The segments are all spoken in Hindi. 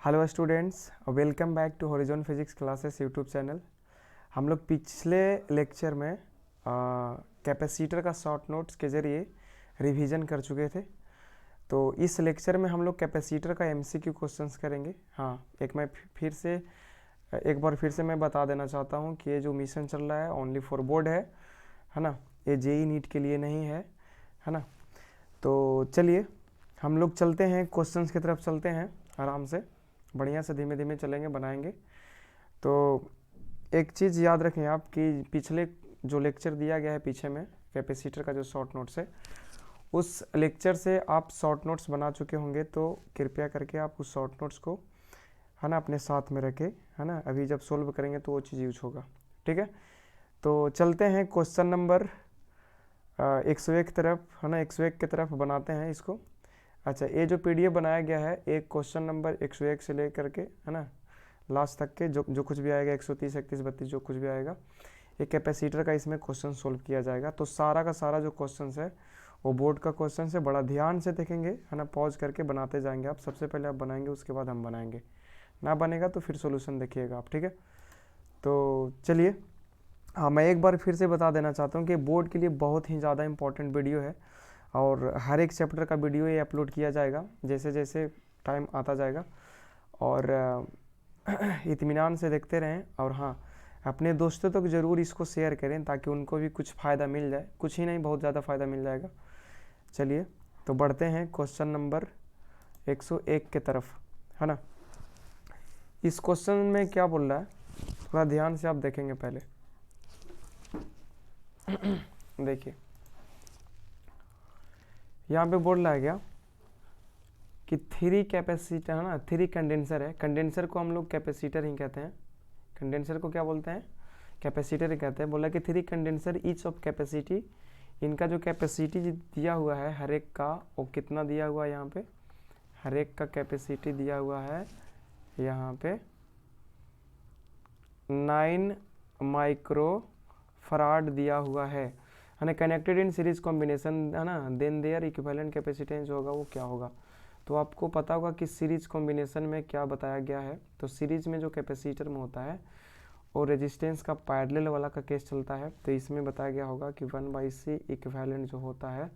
Hello students, welcome back to Horizon physics classes YouTube channel. हम लोग पिछले लेक्चर में कैपेसिटर का शॉर्ट नोट्स के ज़रिए रिवीजन कर चुके थे। तो इस लेक्चर में हम लोग कैपेसिटर का एमसीक्यू क्वेश्चंस करेंगे। हाँ, एक बार फिर से मैं बता देना चाहता हूँ कि ये जो मिशन चल रहा है ओनली फॉर बोर्ड है ना। ये जेई नीट के लिए नहीं है ना। तो चलिए हम लोग चलते हैं, क्वेश्चंस की तरफ चलते हैं आराम से, बढ़िया से धीमे धीमे चलेंगे, बनाएंगे। तो एक चीज़ याद रखें आप कि पिछले जो लेक्चर दिया गया है पीछे में कैपेसिटर का जो शॉर्ट नोट्स है, उस लेक्चर से आप शॉर्ट नोट्स बना चुके होंगे। तो कृपया करके आप उस शॉर्ट नोट्स को है ना अपने साथ में रखें, है ना। अभी जब सोल्व करेंगे तो वो चीज़ यूज होगा, ठीक है। तो चलते हैं क्वेश्चन नंबर 101 तरफ, है ना। 101 की तरफ बनाते हैं इसको। अच्छा, ये जो पीडीएफ बनाया गया है, एक क्वेश्चन नंबर 101 से लेकर के, है ना, लास्ट तक के जो कुछ भी आएगा 130, 31, 32 जो कुछ भी आएगा, एक कैपेसिटर का इसमें क्वेश्चन सोल्व किया जाएगा। तो सारा का सारा जो क्वेश्चन है वो बोर्ड का क्वेश्चन है, बड़ा ध्यान से देखेंगे, है ना। पॉज करके बनाते जाएंगे आप। सबसे पहले आप बनाएंगे, उसके बाद हम बनाएंगे। ना बनेगा तो फिर सोल्यूशन देखिएगा आप, ठीक है। तो चलिए, हाँ, मैं एक बार फिर से बता देना चाहता हूँ कि बोर्ड के लिए बहुत ही ज़्यादा इंपॉर्टेंट वीडियो है और हर एक चैप्टर का वीडियो ये अपलोड किया जाएगा जैसे जैसे टाइम आता जाएगा। और इत्मीनान से देखते रहें। और हाँ, अपने दोस्तों तक ज़रूर इसको शेयर करें ताकि उनको भी कुछ फ़ायदा मिल जाए, कुछ ही नहीं बहुत ज़्यादा फ़ायदा मिल जाएगा। चलिए तो बढ़ते हैं क्वेश्चन नंबर 101 के तरफ, है ना। इस क्वेश्चन में क्या बोल रहा है, थोड़ा ध्यान से आप देखेंगे पहले। देखिए यहाँ पे बोल रहा है क्या कि 3 कैपेसिटर, है ना, 3 कंडेंसर है। कंडेंसर को हम लोग कैपेसिटर ही कहते हैं। कंडेंसर को क्या बोलते हैं, कैपेसिटर ही कहते हैं। बोला कि 3 कंडेंसर ईच ऑफ कैपेसिटी, इनका जो कैपेसिटी दिया हुआ है हर एक का, वो कितना दिया हुआ है यहाँ पे, हर एक का कैपेसिटी दिया हुआ है यहाँ पे 9 माइक्रो फराड दिया हुआ है ना। कनेक्टेड इन सीरीज कॉम्बिनेशन, है ना, देन देयर इक्विवेलेंट कैपेसिटेंस होगा वो क्या होगा। तो आपको पता होगा कि सीरीज कॉम्बिनेशन में क्या बताया गया है। तो सीरीज में जो कैपेसिटर में होता है और रेजिस्टेंस का पैरेलल वाला का केस चलता है। तो इसमें बताया गया होगा कि 1/c इक्विवेलेंट जो होता है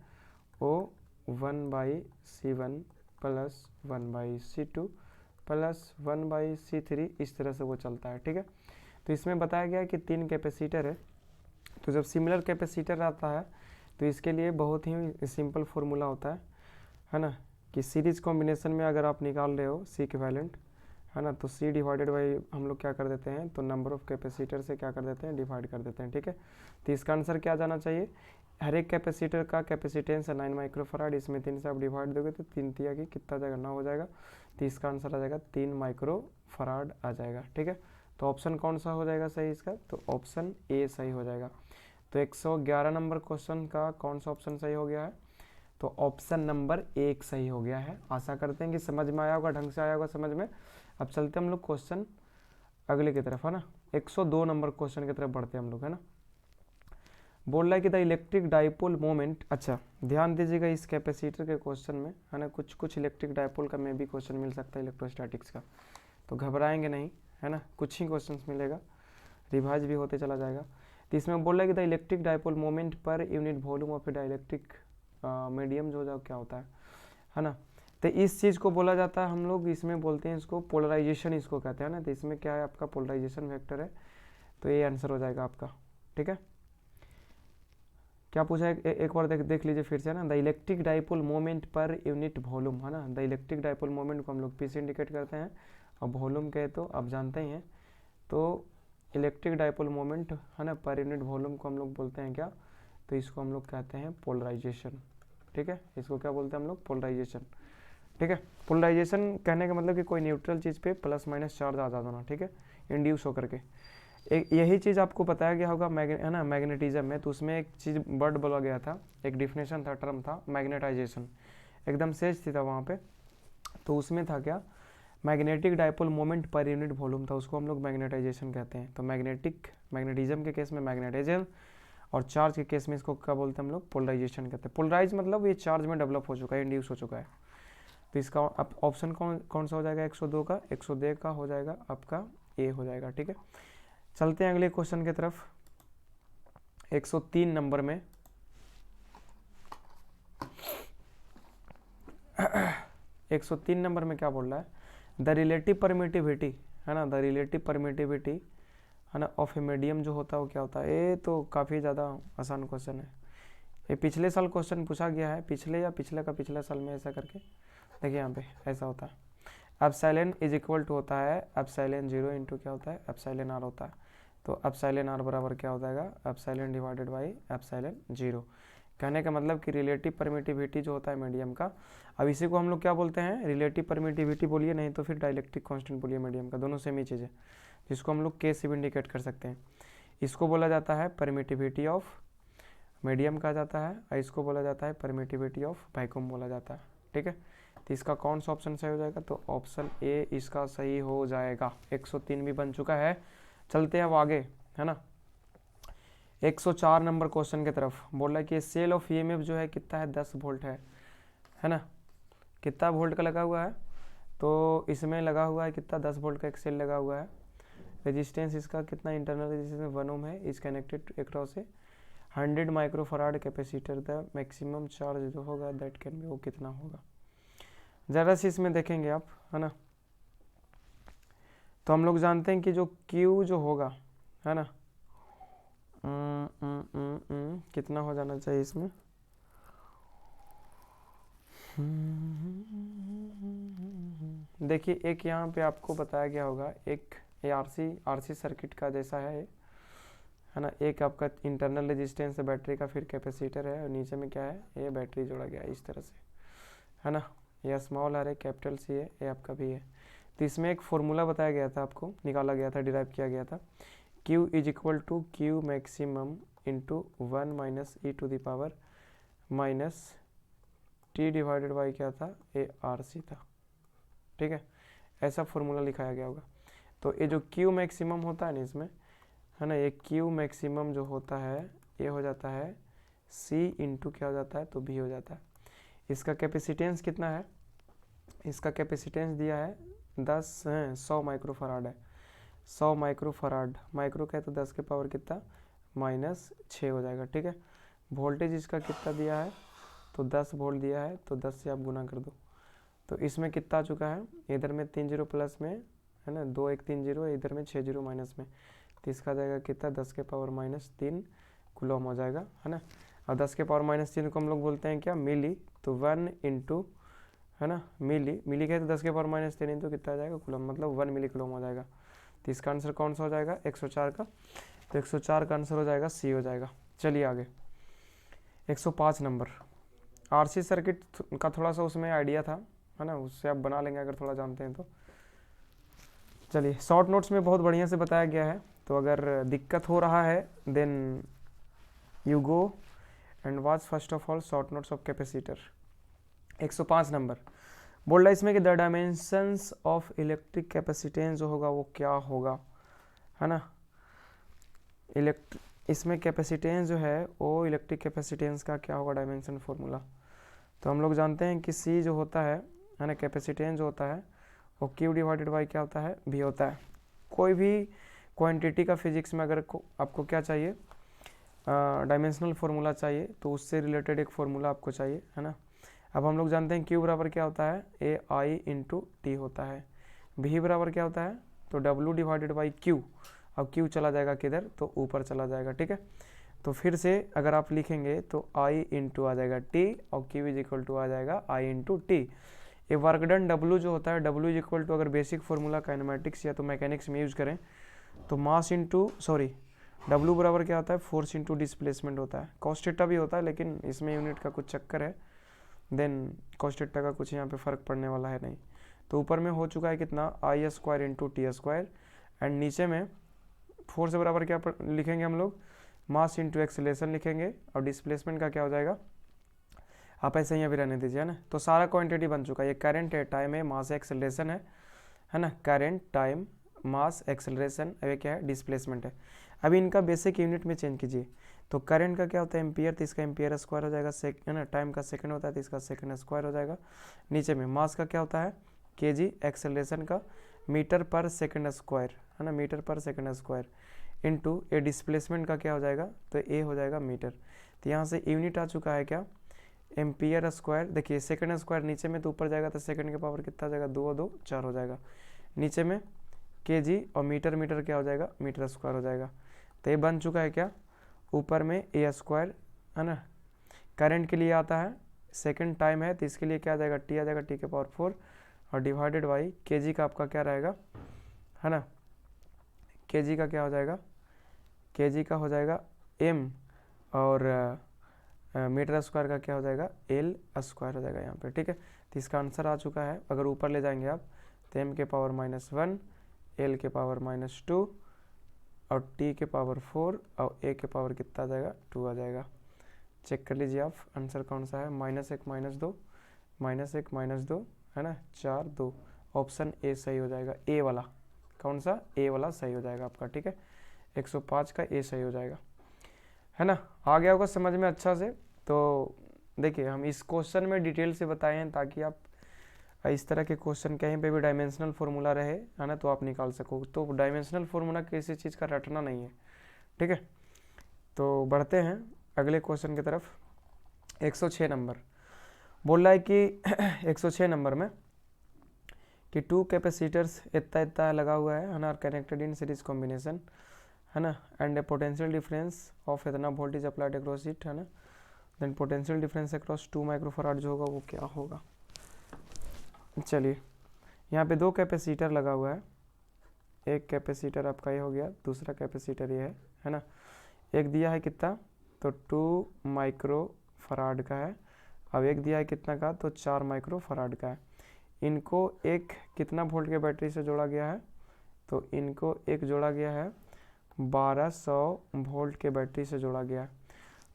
वो 1/c1 plus 1/c2 plus 1/c3, इस तरह से वो चलता है, ठीक है। तो इसमें बताया गया है कि 3 कैपेसिटर है। तो जब सिमिलर कैपेसिटर आता है तो इसके लिए बहुत ही सिंपल फॉर्मूला होता है ना, कि सीरीज कॉम्बिनेशन में अगर आप निकाल रहे हो सी इक्विवेलेंट, है ना, तो सी डिवाइडेड बाई हम लोग क्या कर देते हैं, तो नंबर ऑफ कैपेसिटर से क्या कर देते हैं, डिवाइड कर देते हैं, ठीक है। तो इसका आंसर क्या जाना चाहिए, हर एक कैपेसिटर का कैपेसिटेंस है 9 माइक्रोफराड। इसमें 3 से आप डिवाइड दोगे तो 3 तिया की कितना जाएगा, 9 हो जाएगा। तो इसका आंसर आ जाएगा 3 माइक्रोफराड आ जाएगा, ठीक है। तो ऑप्शन कौन सा हो जाएगा सही इसका, तो ऑप्शन ए सही हो जाएगा। तो 111 नंबर क्वेश्चन का कौन सा ऑप्शन सही हो गया है, तो ऑप्शन नंबर 1 सही हो गया है। आशा करते हैं कि समझ में आया होगा, ढंग से आया होगा समझ में। अब चलते हम लोग क्वेश्चन अगले की तरफ, है ना। 102 नंबर क्वेश्चन की तरफ बढ़ते हैं हम लोग, है ना। बोल रहा है कि द इलेक्ट्रिक डाइपोल मोमेंट, अच्छा ध्यान दीजिएगा इस कैपेसिटर के क्वेश्चन में, है ना। कुछ इलेक्ट्रिक डाइपोल का में भी क्वेश्चन मिल सकता है इलेक्ट्रोस्टैटिक्स का, तो घबराएंगे नहीं, है ना। कुछ ही क्वेश्चन मिलेगा, रिवाइज भी होते चला जाएगा। तो इसमें बोल रहा है कि the electric dipole moment per unit volume of A dielectric medium जो क्या होता है ना। तो इस चीज़ को बोला जाता है, हम लोग इसमें बोलते हैं इसको पोलराइजेशन, इसको कहते हैं ना। तो इसमें क्या है, आपका पोलराइजेशन वेक्टर है। तो ये आंसर हो जाएगा आपका, ठीक है। क्या पूछा है, एक बार देख लीजिए फिर से, ना। The electric dipole moment per unit volume, है ना। द इलेक्ट्रिक डाइपोल मोमेंट को हम लोग पी से इंडिकेट करते हैं और वॉल्यूम कहे तो आप जानते ही हैं। तो इलेक्ट्रिक डाइपोल मोमेंट, है ना, पर यूनिट वॉल्यूम को हम लोग बोलते हैं क्या, तो इसको हम लोग कहते हैं पोलराइजेशन, ठीक है। इसको क्या बोलते हैं हम लोग, पोलराइजेशन, ठीक है। पोलराइजेशन कहने का मतलब कि कोई न्यूट्रल चीज़ पे प्लस माइनस चार्ज आ जाना, ठीक है, इंड्यूस होकर के। एक यही चीज़ आपको बताया गया होगा है ना मैग्नेटिज्म में। तो उसमें एक चीज़ वर्ड बोला गया था, एक डिफिनेशन था, टर्म था मैग्नेटाइजेशन, एकदम सेज थी था वहाँ पे। तो उसमें था क्या, magnetic dipole moment per unit volume था, उसको हम लोग मैग्नेटाइजेशन कहते हैं। तो मैग्नेटिज्म के केस में मैग्नेटाइजेशन, और चार्ज के केस में इसको क्या बोलते हैं हम लोग, पोलराइजेशन कहते हैं। पोलराइज मतलब ये चार्ज में डेवलप हो चुका है, इंड्यूस हो चुका है। तो इसका ऑप्शन कौन सा हो जाएगा 102 का? 102 का हो जाएगा आपका ए हो जाएगा। ठीक है, चलते हैं अगले क्वेश्चन की तरफ। 103 नंबर में 103 नंबर में क्या बोल रहा है? द रिलेटिव परमिटिविटी, है ना, द रिलेटिव परमिटिविटी, है ना, ऑफ ए मीडियम जो होता है वो क्या होता है? ये तो काफ़ी ज़्यादा आसान क्वेश्चन है। ये पिछले साल क्वेश्चन पूछा गया है, पिछले या पिछले का पिछले साल में, ऐसा करके देखिए यहाँ पे ऐसा होता है। एप्सिलॉन इज इक्वल टू होता है एप्सिलॉन 0 इंटू क्या होता है? एप्सिलॉन आर होता है। तो एप्सिलॉन आर बराबर क्या हो जाएगा? Epsilon divided by epsilon 0। कहने का मतलब कि रिलेटिव परमिटिविटी जो होता है मीडियम का, अब इसी को हम लोग क्या बोलते हैं? रिलेटिव परमिटिविटी बोलिए, नहीं तो फिर डाइलेक्ट्रिक कांस्टेंट बोलिए मीडियम का, दोनों सेम ही चीज़ है, जिसको हम लोग के से भी इंडिकेट कर सकते हैं। इसको बोला जाता है परमिटिविटी ऑफ मीडियम कहा जाता है, और इसको बोला जाता है परमिटिविटी ऑफ वैक्यूम बोला जाता है। ठीक है, तो इसका कौन सा ऑप्शन सही हो जाएगा? तो ऑप्शन ए इसका सही हो जाएगा। 103 भी बन चुका है। चलते हैं अब आगे, है ना, 104 नंबर क्वेश्चन की तरफ। बोल रहा है कि सेल ऑफ ईएमएफ जो है कितना है? 10 वोल्ट है ना। कितना वोल्ट का लगा हुआ है? तो इसमें लगा हुआ है कितना? 10 वोल्ट का एक सेल लगा हुआ है। रेजिस्टेंस इसका कितना? इंटरनल रेजिस्टेंस 1 ओम है। इज कनेक्टेड अक्रॉस से 100 microfarad capacitor. The maximum charge जो होगा दैट कैन बी, वो कितना होगा? ज़रा सी इसमें देखेंगे आप, है ना, तो हम लोग जानते हैं कि जो Q जो होगा, है ना, कितना हो जाना चाहिए इसमें? देखिए एक यहाँ पे आपको बताया गया होगा, एक आरसी सर्किट का जैसा है ना, एक आपका इंटरनल रेजिस्टेंस है बैटरी का, फिर कैपेसिटर है, और नीचे में क्या है? ये बैटरी जोड़ा गया है इस तरह से, है ना। यह स्मॉल आर है, कैपिटल सी है, ये आपका भी है। तो इसमें एक फॉर्मूला बताया गया था, आपको निकाला गया था, डिराइव किया गया था। Q is equal to Q maximum into 1 minus e to the power minus t divided by क्या था? ए आर सी था। ठीक है, ऐसा फॉर्मूला लिखाया गया होगा। तो ये जो Q मैक्सिमम होता है ना इसमें, है ना, ये Q मैक्सिमम जो होता है ये हो जाता है C इंटू क्या हो जाता है? तो B हो जाता है। इसका कैपेसिटेंस कितना है? इसका कैपेसिटेंस दिया है 100 माइक्रोफराड है। 100 माइक्रोफराड, माइक्रो का है तो 10 के पावर कितना? -6 हो जाएगा। ठीक है, वोल्टेज इसका कितना दिया है? तो 10 वोल्ट दिया है, तो 10 से आप गुना कर दो। तो इसमें कितना आ चुका है? इधर में 3 जीरो प्लस में, है ना, 2 1 3 जीरो, इधर में 6 जीरो माइनस में, तो इसका जाएगा कितना? 10 के पावर -3 कूलम हो जाएगा, है ना। और 10 के पावर -3 को हम लोग बोलते हैं क्या? मिली। तो 1 इंटू, है ना, मिली का है तो 10 के पावर -3 इंटू कितना आ जाएगा? कूलम, मतलब 1 मिली कूलम हो जाएगा। तो इसका आंसर कौन सा हो जाएगा? 104 का। तो 104 का आंसर हो जाएगा सी हो जाएगा। चलिए आगे 105 नंबर। आरसी सर्किट का थोड़ा सा उसमें आइडिया था, है ना, उससे आप बना लेंगे अगर थोड़ा जानते हैं तो। चलिए, शॉर्ट नोट्स में बहुत बढ़िया से बताया गया है, तो अगर दिक्कत हो रहा है then you go and watch first of all short notes of capacitor. 105 number बोल रहा है इसमें कि the dimensions of electric capacitance जो होगा वो क्या होगा, है ना। इसमें कैपेसिटेंस जो है वो इलेक्ट्रिक कैपेसिटेंस का क्या होगा? डायमेंशन फॉर्मूला तो हम लोग जानते हैं कि C जो होता है ना, कैपेसिटेंस जो होता है वो Q डिवाइडेड बाई क्या होता है? V होता है। कोई भी क्वांटिटी का फिजिक्स में अगर आपको क्या चाहिए? डायमेंशनल फार्मूला चाहिए, तो उससे रिलेटेड एक फार्मूला आपको चाहिए, है ना। अब हम लोग जानते हैं Q बराबर क्या होता है? AI इंटू टी होता है। V बराबर क्या होता है? तो W डिवाइडेड बाई Q। अब Q चला जाएगा किधर? तो ऊपर चला जाएगा। ठीक है, तो फिर से अगर आप लिखेंगे तो I इंटू आ जाएगा T, और Q इज इक्वल टू आ जाएगा I इंटू टी। ये वर्क डन W जो होता है, W इज इक्वल टू, अगर बेसिक फार्मूला काइनेमेटिक्स या तो मैकेनिक्स में यूज करें तो मास इंटू W बराबर क्या होता है? फोर्स इंटू डिस्प्लेसमेंट होता है। कॉस थीटा भी होता है, लेकिन इसमें यूनिट का कुछ चक्कर है, देन कॉस थीटा का कुछ यहाँ पे फर्क पड़ने वाला है नहीं। तो ऊपर में हो चुका है कितना? I square into T square, and नीचे में फोर्स बराबर क्या लिखेंगे हम लोग? मास इंटू एक्सेलरेशन लिखेंगे, और डिस्प्लेसमेंट का क्या हो जाएगा? आप ऐसे ही अभी रहने दीजिए, ना। तो सारा क्वांटिटी बन चुका है। ये करंट है, टाइम है, मास एक्सेलरेशन है ना, करंट, टाइम, मास, एक्सेलरेशन, ये क्या है? डिस्प्लेसमेंट है। अभी इनका बेसिक यूनिट में चेंज कीजिए। तो करंट का क्या होता है एम्पियर, तो इसका एम्पियर स्क्वायर हो जाएगा, है ना, टाइम का सेकंड होता है तो इसका सेकंड स्क्वायर हो जाएगा। नीचे में मास का क्या होता है केजी, एक्सेलरेशन का मीटर पर सेकंड स्क्वायर, है ना, मीटर पर सेकंड स्क्वायर, इनटू ए डिस्प्लेसमेंट का क्या हो जाएगा, तो ए हो जाएगा मीटर। तो यहाँ से यूनिट आ चुका है क्या एम्पियर स्क्वायर। देखिए सेकंड स्क्वायर नीचे में तो ऊपर जाएगा तो सेकंड के पावर कितना आ जाएगा, 2 और 2 4 हो जाएगा। नीचे में केजी और मीटर, मीटर क्या हो जाएगा मीटर स्क्वायर हो जाएगा। तो ये बन चुका है क्या ऊपर में ए स्क्वायर, है ना। करंट के लिए आता है, सेकंड टाइम है तो इसके लिए क्या आ जाएगा टी आ जाएगा, टी के पावर 4 और डिवाइडेड बाई केजी का आपका क्या रहेगा, है ना, केजी का क्या हो जाएगा, केजी का हो जाएगा एम और मीटर स्क्वायर का क्या हो जाएगा एल स्क्वायर हो जाएगा यहाँ पे, ठीक है। तो इसका आंसर आ चुका है। अगर ऊपर ले जाएंगे आप तो एम के पावर -1, एल के पावर -2 और टी के पावर 4 और ए के पावर कितना आ जाएगा 2 आ जाएगा। चेक कर लीजिए आप आंसर कौन सा है, -1 -2, -1 -2, है ना, 4 2, ऑप्शन ए सही हो जाएगा, ए वाला, कौन सा ए वाला सही हो जाएगा आपका, ठीक है। 105 का ए सही हो जाएगा, है ना। आ गया होगा समझ में अच्छा से। तो देखिए हम इस क्वेश्चन में डिटेल से बताए हैं ताकि आप इस तरह के क्वेश्चन कहीं पे भी डायमेंशनल फार्मूला रहे, है ना, तो आप निकाल सको। तो डायमेंशनल फार्मूला किसी चीज़ का रटना नहीं है, ठीक है। तो बढ़ते हैं अगले क्वेश्चन की तरफ। 106 नंबर बोल रहा है कि 106 नंबर में कि 2 कैपेसिटर्स इतना इतना लगा हुआ है ना, कनेक्टेड इन सीरीज कॉम्बिनेशन, है ना, and a potential difference of इतना वोल्टेज अप्लाइड अक्रॉस इट, है ना, then potential difference across 2 microfarad जो होगा वो क्या होगा। चलिए यहाँ पे 2 कैपेसिटर लगा हुआ है, एक कैपेसिटर आपका ये हो गया, दूसरा कैपेसिटर ये है ना। एक दिया है कितना, तो 2 माइक्रोफराड का है, अब एक दिया है कितना का, तो 4 माइक्रोफराड का है। इनको एक कितना वोल्ट के बैटरी से जोड़ा गया है, तो इनको एक जोड़ा गया है 1200 वोल्ट के बैटरी से जोड़ा गया है।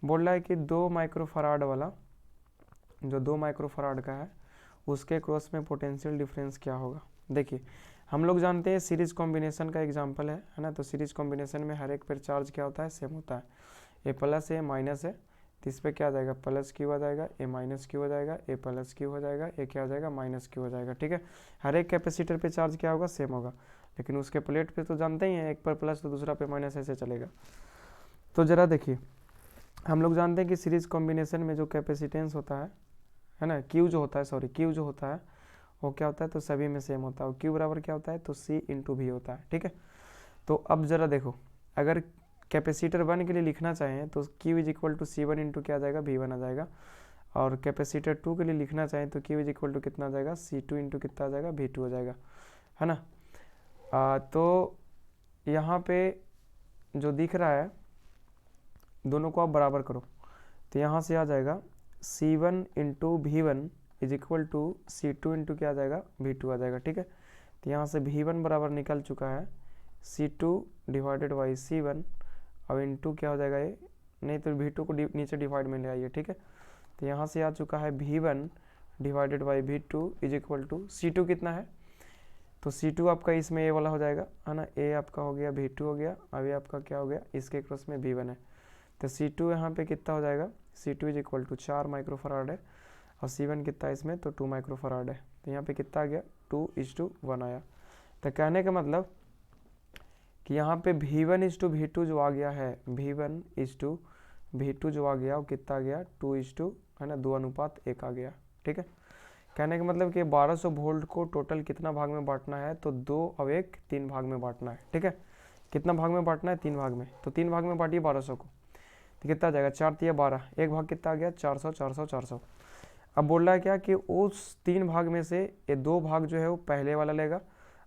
बोल रहा है कि 2 माइक्रोफराड वाला, जो 2 माइक्रोफराड का है उसके क्रॉस में पोटेंशियल डिफरेंस क्या होगा। देखिए हम लोग जानते हैं सीरीज कॉम्बिनेशन का एग्जांपल है ना, तो सीरीज कॉम्बिनेशन में हर एक पर चार्ज क्या होता है सेम होता है, ए प्लस है माइनस है, तो इस पर क्या आ जाएगा प्लस क्यू आ जाएगा, ए माइनस क्यू हो जाएगा, ए प्लस क्यू हो जाएगा, ए क्या हो जाएगा माइनस क्यू हो जाएगा, ठीक है। हर एक कैपेसिटर पे चार्ज क्या होगा सेम होगा, लेकिन उसके प्लेट पे तो जानते ही हैं एक पर प्लस तो दूसरा पे माइनस ऐसे चलेगा। तो ज़रा देखिए हम लोग जानते हैं कि सीरीज कॉम्बिनेशन में जो कैपेसिटेंस होता है ना, क्यू जो होता है, सॉरी क्यू जो होता है वो क्या होता है, तो सभी में सेम होता है, और क्यू बराबर क्या होता है, तो सी इंटू भी होता है, ठीक है। तो अब ज़रा देखो अगर कैपेसिटर 1 के लिए लिखना चाहें तो Q is equal to C one into क्या आ जाएगा V1 आ जाएगा, और कैपेसिटर 2 के लिए लिखना चाहें तो क्यू इज इक्वल टू कितना आ जाएगा C2 इंटू कितना आ जाएगा V2 हो जाएगा, है ना। तो यहाँ पे जो दिख रहा है दोनों को आप बराबर करो, तो यहाँ से आ जाएगा C1 into V1 is equal to C2 into क्या आ जाएगा V2 आ जाएगा, ठीक है। तो यहाँ से V1 बराबर निकल चुका है C2 डिवाइडेड बाई C1, अब इंटू क्या हो जाएगा ये, नहीं तो V2 को नीचे डिवाइड में ले आइए, ठीक है। तो यहाँ से आ चुका है V1 divided by V2 is equal to C2 कितना है, तो C2 आपका इसमें ए वाला हो जाएगा, है ना, ए आपका हो गया V2 हो गया, अब ये आपका क्या हो गया इसके क्रॉस में V1 है, तो C2 यहाँ पे कितना हो जाएगा, C2 is equal to 4 microfarad है, और C1 कितना है इसमें, तो 2 माइक्रोफराड है, तो यहाँ पे कितना आ गया 2:1 आया। तो कहने का मतलब कि यहाँ पे V1 इज टू V2 जो आ गया है, V1 इज टू V2 जो आ गया वो कितना आ गया 2:, है ना, 2:1 आ गया, ठीक है। कहने का मतलब कि 1200 वोल्ट को टोटल कितना भाग में बांटना है, तो 2 और 1 3 भाग में बांटना है, ठीक है। कितना भाग में बांटना है 3 भाग में, तो 3 भाग में बांटिए 1200 को, तो कितना आ जाएगा 4 3 12, एक भाग कितना आ गया 400 400 400। अब बोल रहा है क्या कि उस 3 भाग में से ये 2 भाग जो है वो पहले वाला लेगा,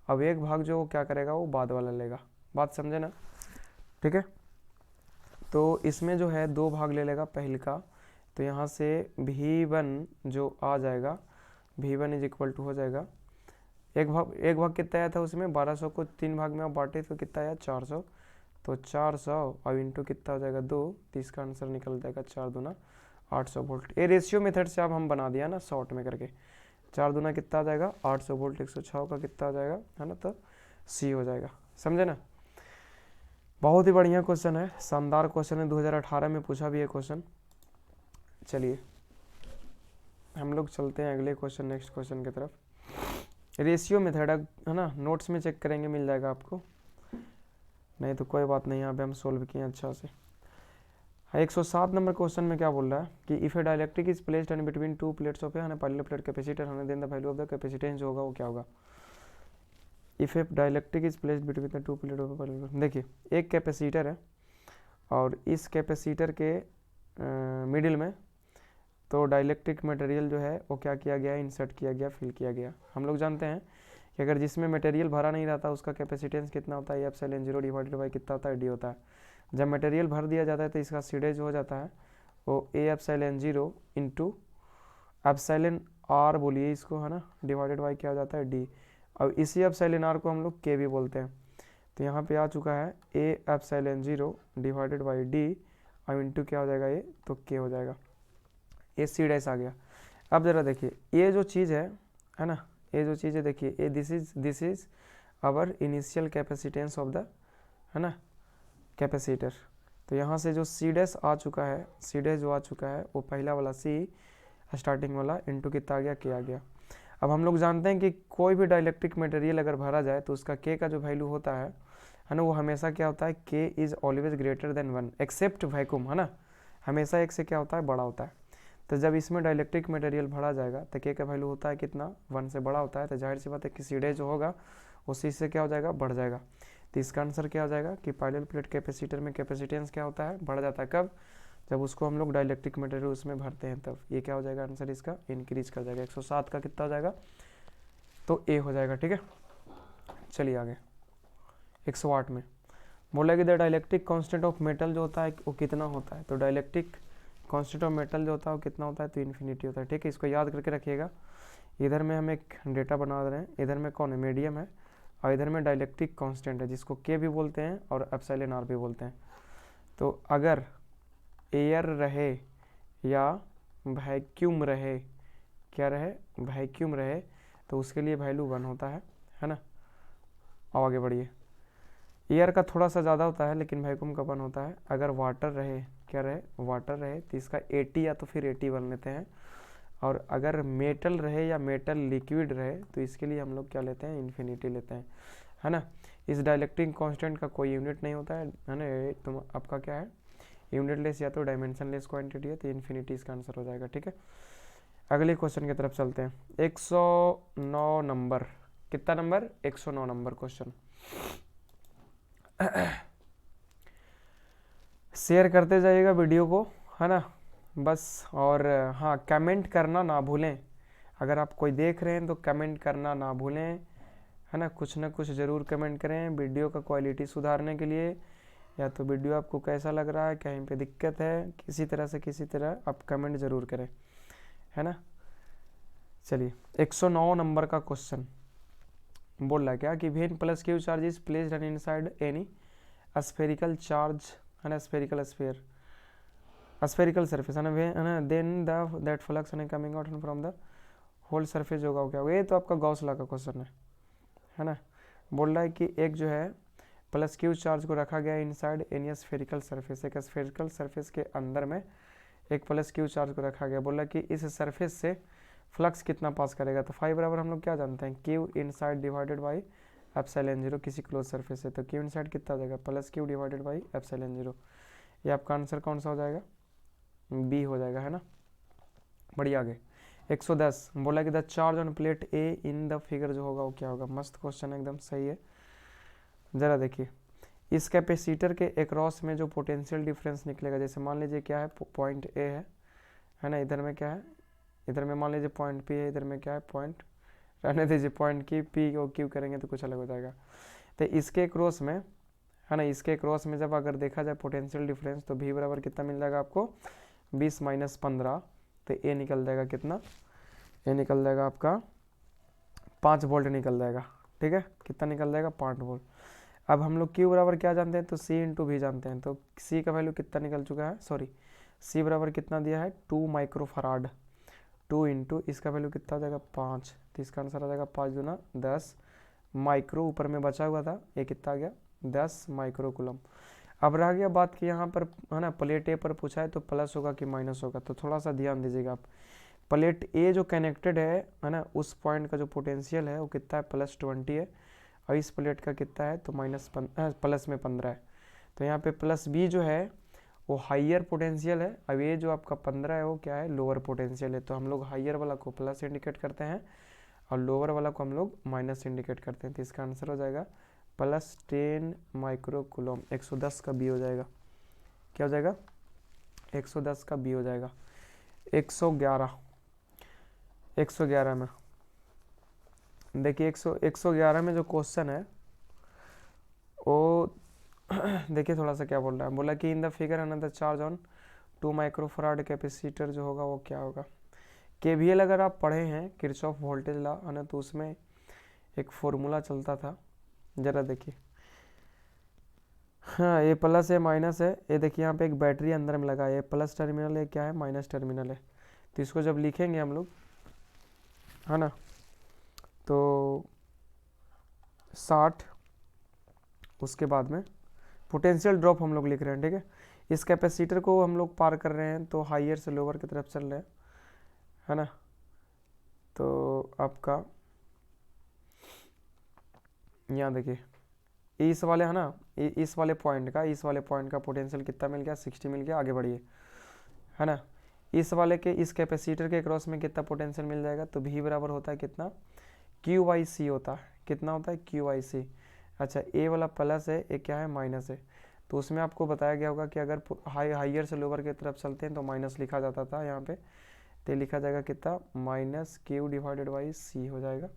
अब एक भाग जो वो क्या करेगा वो बाद वाला लेगा, बात समझे ना, ठीक है। तो इसमें जो है 2 भाग ले लेगा पहले का, तो यहाँ से V1 जो आ जाएगा V1 इज इक्वल टू हो जाएगा एक भाग कितना आया था उसमें 1200 को 3 भाग में आप बांटे तो कितना आया 400, तो 400 और इंटू कितना हो जाएगा 2, तो इसका आंसर निकल जाएगा 4 दूना 800 वोल्ट। ये रेशियो मेथड से अब हम बना दिया ना शॉर्ट में करके, 4 दूना कितना आ जाएगा 800 वोल्ट, 106 का कितना आ जाएगा, है ना, तो सी हो जाएगा, समझे ना। बहुत ही बढ़िया क्वेश्चन है, शानदार क्वेश्चन है, 2018 में पूछा भी है क्वेश्चन। चलिए हम लोग चलते हैं अगले क्वेश्चन, नेक्स्ट क्वेश्चन की तरफ। रेशियो मेथड है ना, नोट्स में चेक करेंगे मिल जाएगा आपको, नहीं तो कोई बात नहीं, यहाँ पे हम सोल्व किए अच्छा से। 107 नंबर क्वेश्चन में क्या बोल रहा है कि if a dielectric is placed in between two plates of है ना पैरेलल प्लेट कैपेसिटर है, then the value of the capacitance जो होगा वो क्या होगा। If a dielectric is placed between the two plate of parallel, देखिए एक कैपेसिटर है और इस कैपेसिटर के मिडिल में तो डाइलेक्ट्रिक मटेरियल जो है वो क्या किया गया, इंसर्ट किया गया, फिल किया गया। हम लोग जानते हैं कि अगर जिसमें मटेरियल भरा नहीं रहता उसका कैपेसिटेंस कितना होता है, एप्सिलॉन 0 डिवाइडेड बाई कितना होता है, डी होता है। जब मटेरियल भर दिया जाता है तो इसका सीडेज हो जाता है वो A epsilon 0 into epsilon R बोलिए इसको है ना, डिवाइडेड बाई क्या हो जाता है, डी। और इसी एप्सिलॉन आर को हम लोग के भी बोलते हैं। तो यहाँ पे आ चुका है A epsilon 0 divided by D और इंटू क्या हो जाएगा ये, तो के हो जाएगा, ये सी डैश आ गया। अब ज़रा देखिए ये जो चीज़ है ना, ये जो चीज़ है देखिए ये this is our initial capacitance of the है ना कैपेसिटर। तो यहाँ से जो सी डैश आ चुका है, सी डैश जो आ चुका है वो पहला वाला सी स्टार्टिंग वाला इंटू कितना आ गया, के आ गया। अब हम लोग जानते हैं कि कोई भी डाइलेक्ट्रिक मटेरियल अगर भरा जाए तो उसका के का जो वैल्यू होता है ना, वो हमेशा क्या होता है, K is always greater than 1 except vacuum है ना, हमेशा एक से क्या होता है, बड़ा होता है। तो जब इसमें डाइलेक्ट्रिक मटेरियल भरा जाएगा तो के का वैल्यू होता है कितना, 1 से बड़ा होता है। तो जाहिर सी बात है कि सी डैश जो होगा उसी से क्या हो जाएगा, बढ़ जाएगा। तो इसका आंसर क्या हो जाएगा कि पैरेलल प्लेट कैपेसिटर में कैपेसिटेंस क्या होता है, बढ़ जाता है। कब, जब उसको हम लोग डाइलेक्ट्रिक मटेरियल उसमें भरते हैं तब। ये क्या हो जाएगा आंसर इसका, इंक्रीज कर जाएगा। 107 का कितना हो जाएगा, तो ए हो जाएगा। ठीक है चलिए आगे। 108 में बोला कि the dielectric constant of metal जो होता है वो कितना होता है। तो डाइलेक्ट्रिक कांस्टेंट ऑफ मेटल जो होता है वो कितना होता है, तो इन्फिनिटी होता है। ठीक है, इसको याद करके रखिएगा। इधर में हम एक डेटा बना रहे हैं, इधर में कौन है, मीडियम है, और इधर में डाइलेक्ट्रिक कांस्टेंट है जिसको के भी बोलते हैं और एप्सिलॉन आर भी बोलते हैं। तो अगर एयर रहे या वैक्यूम रहे, क्या रहे, वैक्यूम रहे, तो उसके लिए वैल्यू 1 होता है ना। अब आगे बढ़िए, एयर का थोड़ा सा ज़्यादा होता है लेकिन वैक्यूम का 1 होता है। अगर वाटर रहे, क्या रहे, वाटर रहे, तो इसका 80 या तो फिर 80 बन लेते हैं। और अगर मेटल रहे या मेटल लिक्विड रहे तो इसके लिए हम लोग क्या लेते हैं, इन्फिनिटी लेते हैं, है ना। इस डाइलेक्ट्रिक कांस्टेंट का कोई यूनिट नहीं होता है ना, तुम आपका क्या है, यूनिटलेस या तो डायमेंशनलेस क्वांटिटी है, तो इन्फिनिटी इसका आंसर हो जाएगा। ठीक है, अगले क्वेश्चन की तरफ चलते हैं। 109 नंबर, कितना नंबर, 109 नंबर क्वेश्चन। शेयर करते जाइएगा वीडियो को, है ना बस। और हाँ, कमेंट करना ना भूलें। अगर आप कोई देख रहे हैं तो कमेंट करना ना भूलें, है ना। कुछ ना कुछ ज़रूर कमेंट करें वीडियो का क्वालिटी सुधारने के लिए, या तो वीडियो आपको कैसा लग रहा है, कहीं पे दिक्कत है, किसी तरह आप कमेंट ज़रूर करें, है ना। चलिए 109 नंबर का क्वेश्चन बोल रहा है क्या कि when plus Q charge is placed inside any spherical charge, है ना, स्फेरिकल स्फीयर, स्फेरिकल सरफेस, है ना, देन दैट फ्लक्स है coming out from the whole surface होगा क्या होगा। ये तो आपका गॉस लॉ का क्वेश्चन है ना। बोल रहा है कि एक जो है प्लस क्यू चार्ज को रखा गया इनसाइड एनी स्फेरिकल सरफेस, एक स्फेरिकल सरफेस के अंदर में एक प्लस क्यू चार्ज को रखा गया। बोल रहा है कि इस सरफेस से फ्लक्स कितना पास करेगा। तो 5 बराबर हम लोग क्या जानते हैं, Q inside divided by epsilon 0 किसी क्लोज सरफेस है। तो क्यू इनसाइड कितना हो जाएगा, plus Q divided by epsilon 0। ये आपका आंसर कौन सा हो जाएगा, बी हो जाएगा, है ना। बढ़िया आगे 110 बोला कि the charge on plate A in the figure जो होगा वो क्या होगा। मस्त क्वेश्चन एकदम सही है। ज़रा देखिए, इस कैपेसिटर के अक्रॉस में जो पोटेंशियल डिफरेंस निकलेगा, जैसे मान लीजिए क्या है, पॉइंट ए है ना, इधर में क्या है, इधर में मान लीजिए पॉइंट पी है, इधर में क्या है पॉइंट, रहने दीजिए पॉइंट की पी और क्यू करेंगे तो कुछ अलग हो जाएगा। तो इसके क्रॉस में, है ना, इसके क्रॉस में जब अगर देखा जाए पोटेंशियल डिफरेंस तो भी बराबर कितना मिल जाएगा आपको, 20 - 15। तो ए निकल जाएगा कितना, ए निकल जाएगा आपका 5 वोल्ट निकल जाएगा। ठीक है, कितना निकल जाएगा, 5 वोल्ट। अब हम लोग क्यू बराबर क्या जानते हैं, तो सी इंटू भी जानते हैं। तो सी का वैल्यू कितना निकल चुका है, सॉरी सी बराबर कितना दिया है, 2 माइक्रोफराड। 2 इंटू इसका वैल्यू कितना हो जाएगा, 5। तो इसका आंसर आ जाएगा 5 दूना 10 माइक्रो, ऊपर में बचा हुआ था ये कितना आ गया, 10 माइक्रोकुलम। अब रह गया बात कि यहाँ पर है ना प्लेट ए पर पूछा है तो प्लस होगा कि माइनस होगा, तो थोड़ा सा ध्यान दीजिएगा आप। प्लेट ए जो कनेक्टेड है ना, उस पॉइंट का जो पोटेंशियल है वो कितना है, +20 है, और इस प्लेट का कितना है तो प्लस में 15 है। तो यहाँ पे प्लस बी जो है वो हाइयर पोटेंशियल है, अब ये जो आपका 15 है वो क्या है, लोअर पोटेंशियल है। तो हम लोग हाइयर वाला को प्लस इंडिकेट करते हैं और लोअर वाला को हम लोग माइनस इंडिकेट करते हैं। तो इसका आंसर हो जाएगा +10 माइक्रोकुलम। 110 का बी हो जाएगा, क्या हो जाएगा, 110 का बी हो जाएगा। 111 में देखिए 111 में जो क्वेश्चन है वो देखिए थोड़ा सा क्या बोल रहा है, बोला कि in the figure another charge on 2 microfarad capacitor जो होगा वो क्या होगा। केवीएल अगर आप पढ़े हैं किरचॉफ वोल्टेज लॉ है ना, तो उसमें एक फॉर्मूला चलता था, जरा देखिए। हाँ ये प्लस है माइनस है, ये देखिए यहाँ पे एक बैटरी अंदर में लगा है, ये प्लस टर्मिनल है, क्या है माइनस टर्मिनल है। तो इसको जब लिखेंगे हम लोग है ना, तो 60, उसके बाद में पोटेंशियल ड्रॉप हम लोग लिख रहे हैं, ठीक है। इस कैपेसिटर को हम लोग पार कर रहे हैं तो हाइयर से लोअर की तरफ चल रहे हैं, है ना। तो आपका यहाँ देखिए इस वाले है ना, इस वाले पॉइंट का पोटेंशियल कितना मिल गया, 60 मिल गया, आगे बढ़िए, है ना। इस वाले के इस कैपेसिटर के क्रॉस में कितना पोटेंशियल मिल जाएगा, तो भी बराबर होता है कितना, QIC होता है, कितना होता है QIC। अच्छा ए वाला प्लस है, ए क्या है माइनस है, तो उसमें आपको बताया गया होगा कि अगर हाइयर से लोअर की तरफ चलते हैं तो माइनस लिखा जाता था यहाँ पे, तो लिखा जाएगा कितना, -Q/C हो जाएगा,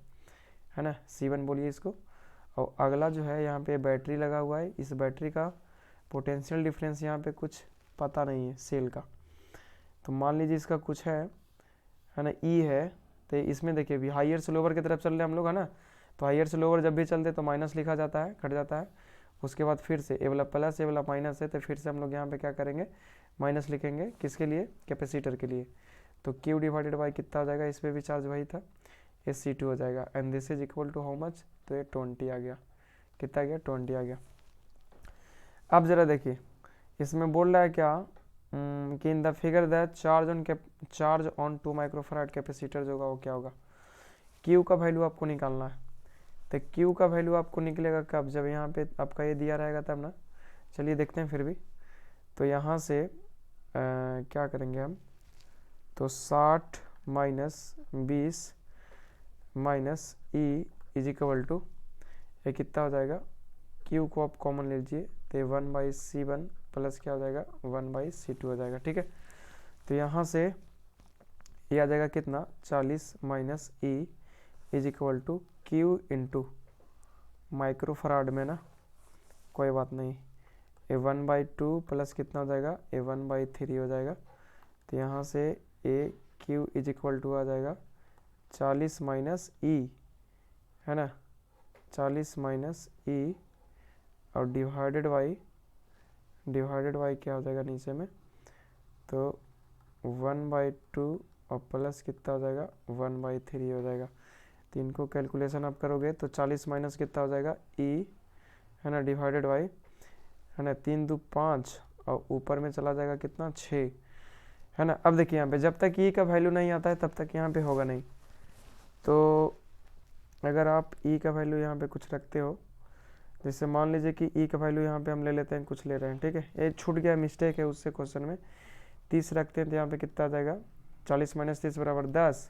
है ना। C1 बोलिए इसको। और अगला जो है यहाँ पे बैटरी लगा हुआ है, इस बैटरी का पोटेंशियल डिफरेंस यहाँ पे कुछ पता नहीं है सेल का, तो मान लीजिए इसका कुछ है ना, E है। तो इसमें देखिए भी हाइयर से लोअर की तरफ चल रहे हम लोग, है ना, तो हाइयर से लोअर जब भी चलते तो माइनस लिखा जाता है, कट जाता है। उसके बाद फिर से ए वाला प्लस ए वाला माइनस है, तो फिर से हम लोग यहाँ पे क्या करेंगे, माइनस लिखेंगे, किसके लिए, कैपेसिटर के लिए। तो Q/, कितना हो जाएगा, इस पर भी चार्ज वही था, ये C2 हो जाएगा, and this is equal to how much, तो ये 20 आ गया, कितना आ गया, 20 आ गया। अब जरा देखिए इसमें बोल रहा है क्या कि in the figure that charge on 2 microfarad capacitor जो होगा वो क्या होगा। Q का वैल्यू आपको निकालना है, तो Q का वैल्यू आपको निकलेगा कब, जब यहाँ पे आपका ये दिया रहेगा तब ना। चलिए देखते हैं फिर भी, तो यहाँ से क्या करेंगे हम, तो 60 - 20 - E इज इक्वल टू, ये कितना हो जाएगा, Q को आप कॉमन ले लीजिए, तो 1/C1 प्लस क्या हो जाएगा, 1/C2 हो जाएगा, ठीक है। तो यहाँ से ये आ जाएगा कितना, 40 - E is equal to Q into microfarad में ना, कोई बात नहीं, ये 1/2 प्लस कितना हो जाएगा, ये 1/3 हो जाएगा। तो यहाँ से ए Q इज इक्वल टू आ जाएगा 40 - E, है ना, 40 - E और डिवाइडेड बाई क्या हो जाएगा नीचे में, तो 1/2 और प्लस कितना हो जाएगा, 1/3 हो जाएगा। तो इनको कैलकुलेशन आप करोगे तो 40 माइनस कितना हो जाएगा, E, है ना, डिवाइडेड बाई, है ना, 3 2 5 और ऊपर में चला जाएगा कितना, 6, है ना। अब देखिए यहाँ पे जब तक E का वैल्यू नहीं आता है तब तक यहाँ पे होगा नहीं। तो अगर आप E का वैल्यू यहाँ पे कुछ रखते हो, जैसे मान लीजिए कि E का वैल्यू यहाँ पे हम ले लेते हैं, कुछ ले रहे हैं, ठीक है, ये छूट गया, मिस्टेक है उससे क्वेश्चन में, 30 रखते हैं, तो यहाँ पे कितना आ जाएगा, 40 - 30 बराबर 10,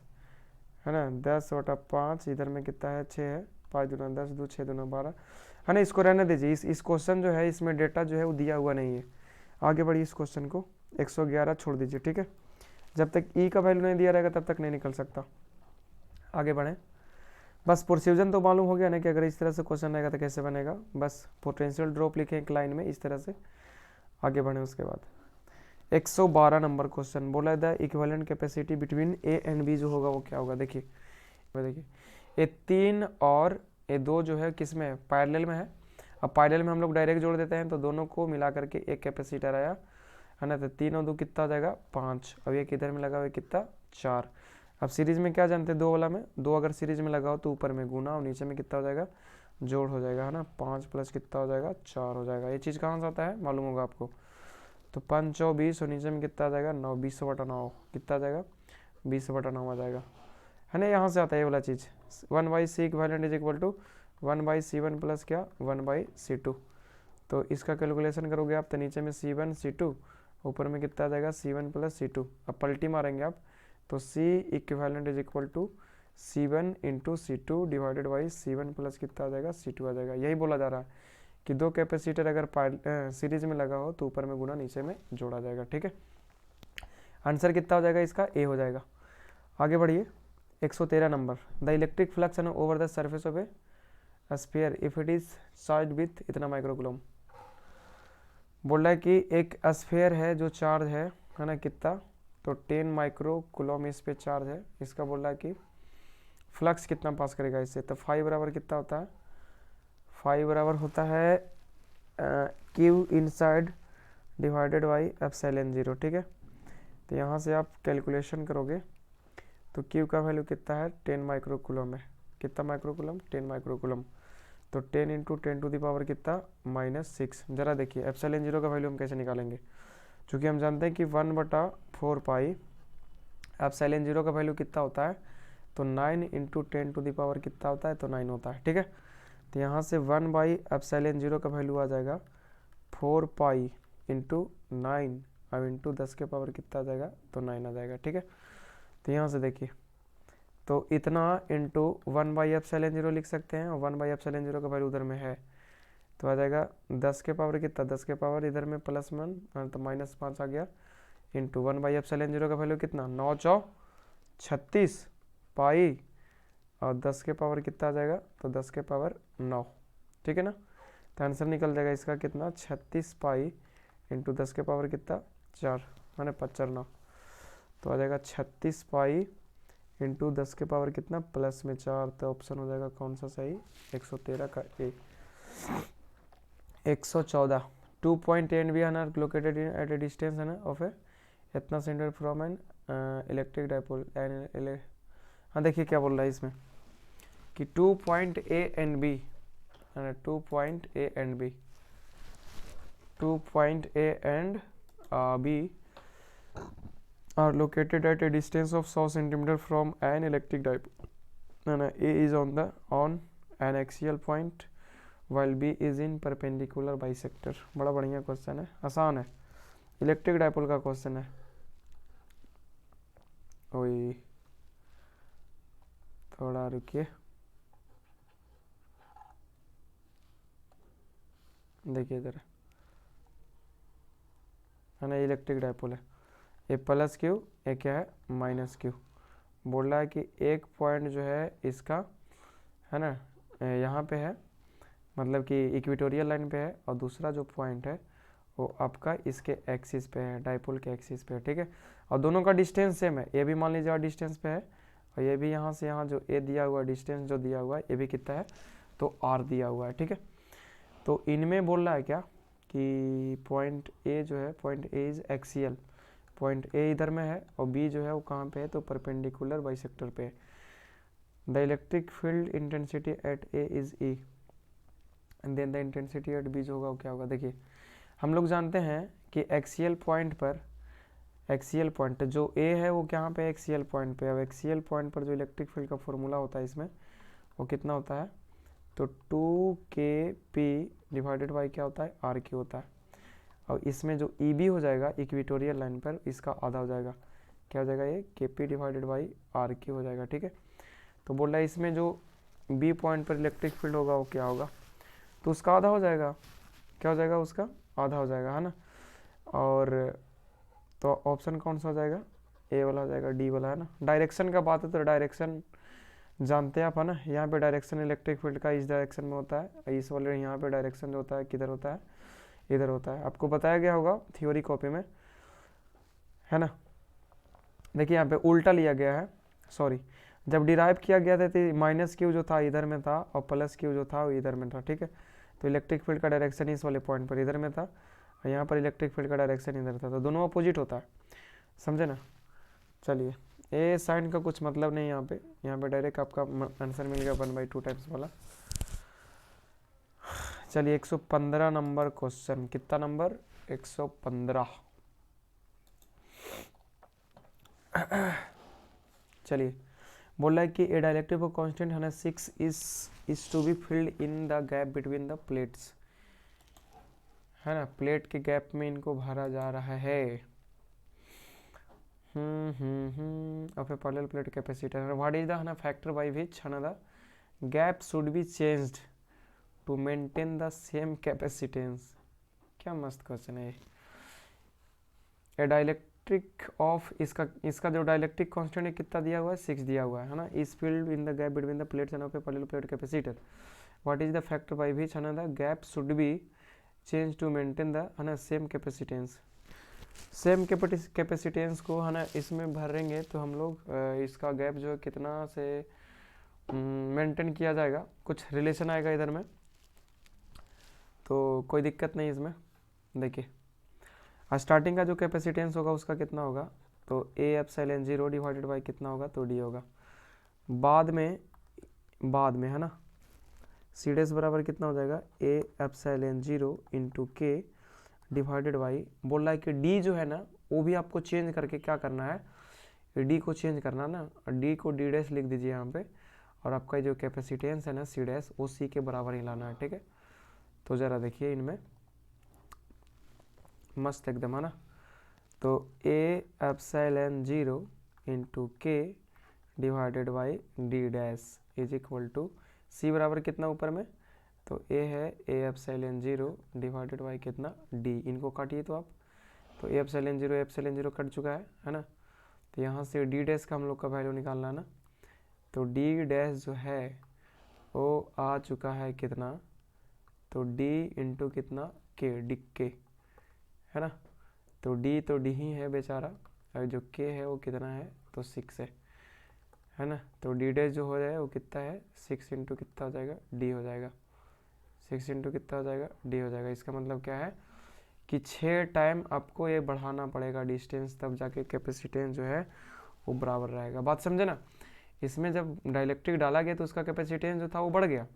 है ना, 10/5, इधर में कितना है, 6 है, 5 दूना 10, 2 6 दूना 12, है ना। इसको रहने दीजिए, इस क्वेश्चन जो है इसमें डेटा जो है वो दिया हुआ नहीं है। आगे बढ़िए, इस क्वेश्चन को 111 छोड़ दीजिए, ठीक है। जब तक E का वैल्यू नहीं दिया रहेगा तब तक नहीं निकल सकता। आगे बढ़ें, बस प्रोसीजन तो मालूम हो गया ना कि अगर इस तरह से क्वेश्चन आएगा तो कैसे बनेगा। बस पोटेंशियल ड्रॉप लिखें एक लाइन में इस तरह से, आगे बढ़ें। उसके बाद 112 नंबर क्वेश्चन बोला the equivalent capacity between A and B जो होगा वो क्या होगा। देखिए ये 3 और ये 2 जो है किस में है, पैरेलल में है। अब पैरेलल में हम लोग डायरेक्ट जोड़ देते हैं, तो दोनों को मिला करके एक कैपेसिटर आया, है ना। तो 3 और 2 कितना हो जाएगा, 5। अब ये किधर में लगा हुआ है, कितना, 4। अब सीरीज में क्या जानते हैं, 2 वाला में 2 अगर सीरीज में लगाओ तो ऊपर में गुना और नीचे में कितना हो जाएगा, जोड़ हो जाएगा, है ना। 5 प्लस कितना हो जाएगा, 4 हो जाएगा। ये चीज़ कहाँ से आता है मालूम होगा आपको। तो 5 चौ 20 और नीचे में कितना आ जाएगा 9, 20/9 कितना आ जाएगा 20/9 आ जाएगा, है ना। यहाँ से आता है ये वाला चीज़। 1/c equivalent is equal to 1/c1 plus क्या 1/c2। तो इसका कैलकुलेशन करोगे आप तो नीचे में c1 c2, ऊपर में कितना आ जाएगा c1 प्लस c2। अब पलटी मारेंगे आप तो c equivalent is equal to c1 into c2 divided by c1 plus कितना आ जाएगा c2 आ जाएगा। यही बोला जा रहा है कि दो कैपेसिटर अगर सीरीज में लगा हो तो ऊपर में गुना नीचे में जोड़ा जाएगा, ठीक है। आंसर कितना हो जाएगा इसका, ए हो जाएगा। आगे बढ़िए 113 number. The electric flux over the surface of A sphere if it is charge with इतना माइक्रोकूलम। बोल रहा है कि एक स्फीयर है जो चार्ज है ना कितना, तो 10 माइक्रोकूलम इस पे चार्ज है। इसका बोल रहा है कि फ्लक्स कितना पास करेगा इससे। तो 5 बराबर कितना होता है, 5 बराबर होता है Q inside divided by epsilon 0, ठीक है। तो यहाँ से आप कैलकुलेशन करोगे तो क्यू का वैल्यू कितना है 10 माइक्रोकूलम है। कितना माइक्रोकूलम 10 माइक्रोकूलम। तो 10 इंटू 10 टू द पावर कितना -6। जरा देखिए एप्सिलॉन 0 का वैल्यू हम कैसे निकालेंगे, चूँकि हम जानते हैं कि 1/4 पाई एप्सिलॉन 0 का वैल्यू कितना होता है, तो 9 इंटू 10 टू द पावर कितना होता है, तो 9 होता है, ठीक है। तो यहाँ से 1/एप्सिलॉन 0 का वैल्यू आ जाएगा 4 पाई इंटू 9 अब इंटू 10 के पावर कितना आ जाएगा, तो 9 आ जाएगा, ठीक है। तो यहाँ से देखिए तो इतना इंटू 1/एप्सिलॉन 0 लिख सकते हैं, और 1/एप्सिलॉन 0 का वैल्यू उधर में है तो आ जाएगा 10 के पावर कितना, 10 के पावर इधर में +1 तो -5 आ गया, इंटू 1/एप्सिलॉन 0 का वैल्यू कितना 9 चौ 36 पाई और 10 के पावर कितना आ जाएगा, तो 10 के पावर 9, ठीक है ना। तो आंसर निकल जाएगा इसका कितना 36 पाई इंटू 10 के पावर कितना 4 मैंने 5/9, तो आ जाएगा 36 पाई इंटू 10 के पावर कितना +4। तो ऑप्शन हो जाएगा कौन सा सही, 113 का A. 114 2 point and B are located at a distance है ना ऑफ ए इतना centre from an electric dipole an. हाँ देखिए क्या बोल रहा है इसमें कि 2 point A and B, 2 point A and B, 2 point A and B are located at a distance of 100 centimeter from an electric dipole and A is on an axial point while B is in perpendicular bisector। बड़ा बढ़िया क्वेश्चन है, आसान है, इलेक्ट्रिक डाइपोल का क्वेश्चन है। ओए थोड़ा रुकिए, देखिए इधर है ना इलेक्ट्रिक डाइपोल है, ए प्लस क्यू ए क्या है -q। बोल रहा है कि एक पॉइंट जो है इसका है ना यहाँ पे है, मतलब कि इक्वेटोरियल लाइन पे है, और दूसरा जो पॉइंट है वो आपका इसके एक्सिस पे है, डाइपोल के एक्सिस पे है, ठीक है। और दोनों का डिस्टेंस सेम है, ये भी मान लीजिए डिस्टेंस पे है, और ये भी यहाँ से यहाँ जो ए दिया हुआ है डिस्टेंस जो दिया हुआ है ये भी कितना है, तो r दिया हुआ है, ठीक है। तो इनमें बोल रहा है क्या कि पॉइंट ए जो है, point A is axial, point A इधर में है और बी जो है वो कहाँ पे है, तो परपेंडिकुलर बाइसेक्टर पे है। The electric field intensity at A is E and then the intensity at B जो होगा वो क्या होगा। देखिए हम लोग जानते हैं कि एक्सियल पॉइंट पर, एक्सियल पॉइंट जो ए है वो कहाँ पे एक्सियल पॉइंट पे, अब एक्सियल पॉइंट पर जो इलेक्ट्रिक फील्ड का फॉर्मूला होता है इसमें वो कितना होता है, तो 2kp डिवाइडेड बाई क्या होता है r होता है, और इसमें जो EB हो जाएगा इक्वेटोरियल लाइन पर इसका आधा हो जाएगा, क्या हो जाएगा ये KP डिवाइडेड बाई RQ हो जाएगा, ठीक है। तो बोल रहा है इसमें जो B पॉइंट पर इलेक्ट्रिक फील्ड होगा वो क्या होगा, तो उसका आधा हो जाएगा, क्या हो जाएगा उसका आधा हो जाएगा, है ना। और तो ऑप्शन कौन सा हो जाएगा, ए वाला हो जाएगा, डी वाला, है ना। डायरेक्शन का बात है तो डायरेक्शन जानते हैं आप, है ना। यहाँ पे डायरेक्शन इलेक्ट्रिक फील्ड का इस डायरेक्शन में होता है, इस वाले यहाँ पे डायरेक्शन जो होता है किधर होता है, इधर होता है, आपको बताया गया होगा थ्योरी कॉपी में, है ना। देखिए यहाँ पे उल्टा लिया गया है, सॉरी जब डिराइव किया गया था तो -q जो था इधर में था और +q जो था वो इधर में था, ठीक है। तो इलेक्ट्रिक फील्ड का डायरेक्शन इस वाले पॉइंट पर इधर में था और यहाँ पर इलेक्ट्रिक फील्ड का डायरेक्शन इधर था, तो दोनों अपोजिट होता है, समझे ना। चलिए ए साइन का कुछ मतलब नहीं यहाँ पे डायरेक्ट आपका आंसर मिल गया 1/2 टाइम्स वाला। चलिए 115 नंबर क्वेश्चन, कितना नंबर? 115। चलिए बोल रहा है कि a dielectric of constant 106 is to be filled in the gap between the plates, है ना, प्लेट के गैप में इनको भरा जा रहा है। Of a parallel plate capacitor, what is the factor by which the gap should be changed to maintain the same capacitance. क्या मस्त क्वेश्चन है। ए डाइलेक्ट्रिक ऑफ, इसका जो डाइलेक्ट्रिक कांस्टेंट है कितना दिया हुआ है? 6 दिया हुआ है ना। Is field in the gap between the plates and of a parallel plate capacitor, what is the factor by which the gap should be change to maintain the same capacitance. Same capacitance को है ना इसमें भरेंगे तो हम लोग इसका गैप जो है कितना से मेंटेन किया जाएगा, कुछ रिलेशन आएगा इधर में, तो कोई दिक्कत नहीं इसमें। देखिए स्टार्टिंग का जो कैपेसिटेंस होगा उसका कितना होगा, तो ए एप्सिलॉन 0 डिवाइडेड बाई कितना होगा, तो डी होगा। बाद में है ना सी डैश बराबर कितना हो जाएगा, ए epsilon 0 into K divided by, बोल रहा है कि डी जो है ना वो भी आपको चेंज करके क्या करना है, डी को चेंज करना ना, डी को डी डैश लिख दीजिए यहाँ पे, और आपका जो कैपेसिटेंस है ना सी डैश वो सी के बराबर ही लाना है, ठीक है। तो ज़रा देखिए इनमें मस्त एकदम, है ना। तो A epsilon 0 into K divided by D dash is equal to C बराबर कितना ऊपर में, तो ए है ए एप्सिलॉन 0 डिवाइडेड बाई कितना, डी। इनको काटिए तो आप, तो ए एप्सिलॉन 0 कट चुका है ना। तो यहाँ से डी डैश का हम लोग का वैल्यू निकालना है ना, तो डी डैश जो है वो आ चुका है कितना, तो डी इंटू कितना के, डी के, है ना। तो डी ही है बेचारा, और जो के है वो कितना है, तो 6 है ना। तो डी डैश जो हो जाएगा वो कितना है, 6 इंटू कितना हो जाएगा, डी हो जाएगा, 6 इंटू कितना हो जाएगा, डी हो जाएगा। इसका मतलब क्या है कि 6 टाइम आपको ये बढ़ाना पड़ेगा डिस्टेंस, तब जाके कैपेसिटेंस जो है वो बराबर रहेगा। बात समझे ना। इसमें जब डाइलेक्ट्रिक डाला गया तो उसका कैपेसिटेंस जो था वो बढ़ गया,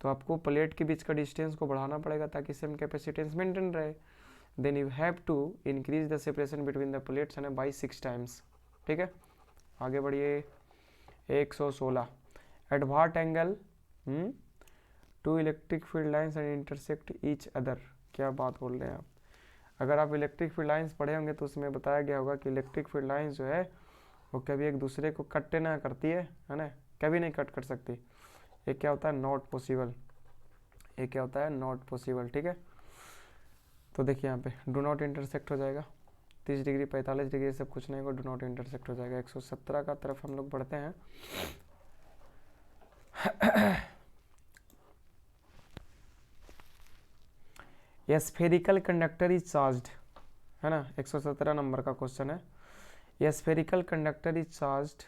तो आपको प्लेट के बीच का डिस्टेंस को बढ़ाना पड़ेगा ताकि सेम कैपेसिटेंस मेंटेन रहे। Then you have to increase the separation between the plates है बाई 6 टाइम्स, ठीक है। आगे बढ़िए 116 at what angle to electric field lines and intersect each other. क्या बात बोल रहे हैं आप। अगर आप इलेक्ट्रिक फील्ड लाइन्स पढ़े होंगे तो उसमें बताया गया होगा कि इलेक्ट्रिक फील्ड लाइन्स जो है वो कभी एक दूसरे को कट ना करती है ना, कभी नहीं कट कर सकती। ये क्या होता है, नॉट पॉसिबल, ये क्या होता है, नॉट पॉसिबल, ठीक है। तो देखिए यहाँ पे डू नॉट इंटरसेक्ट हो जाएगा, 30 डिग्री 45 डिग्री सब कुछ नहीं होगा, डू नॉट इंटरसेक्ट हो जाएगा। 117 का तरफ हम लोग बढ़ते हैं। ये स्फेरिकल कंडक्टर इज चार्ज्ड, है ना, 117 नंबर का क्वेश्चन है। ये स्फेरिकल कंडक्टर इज चार्ज्ड,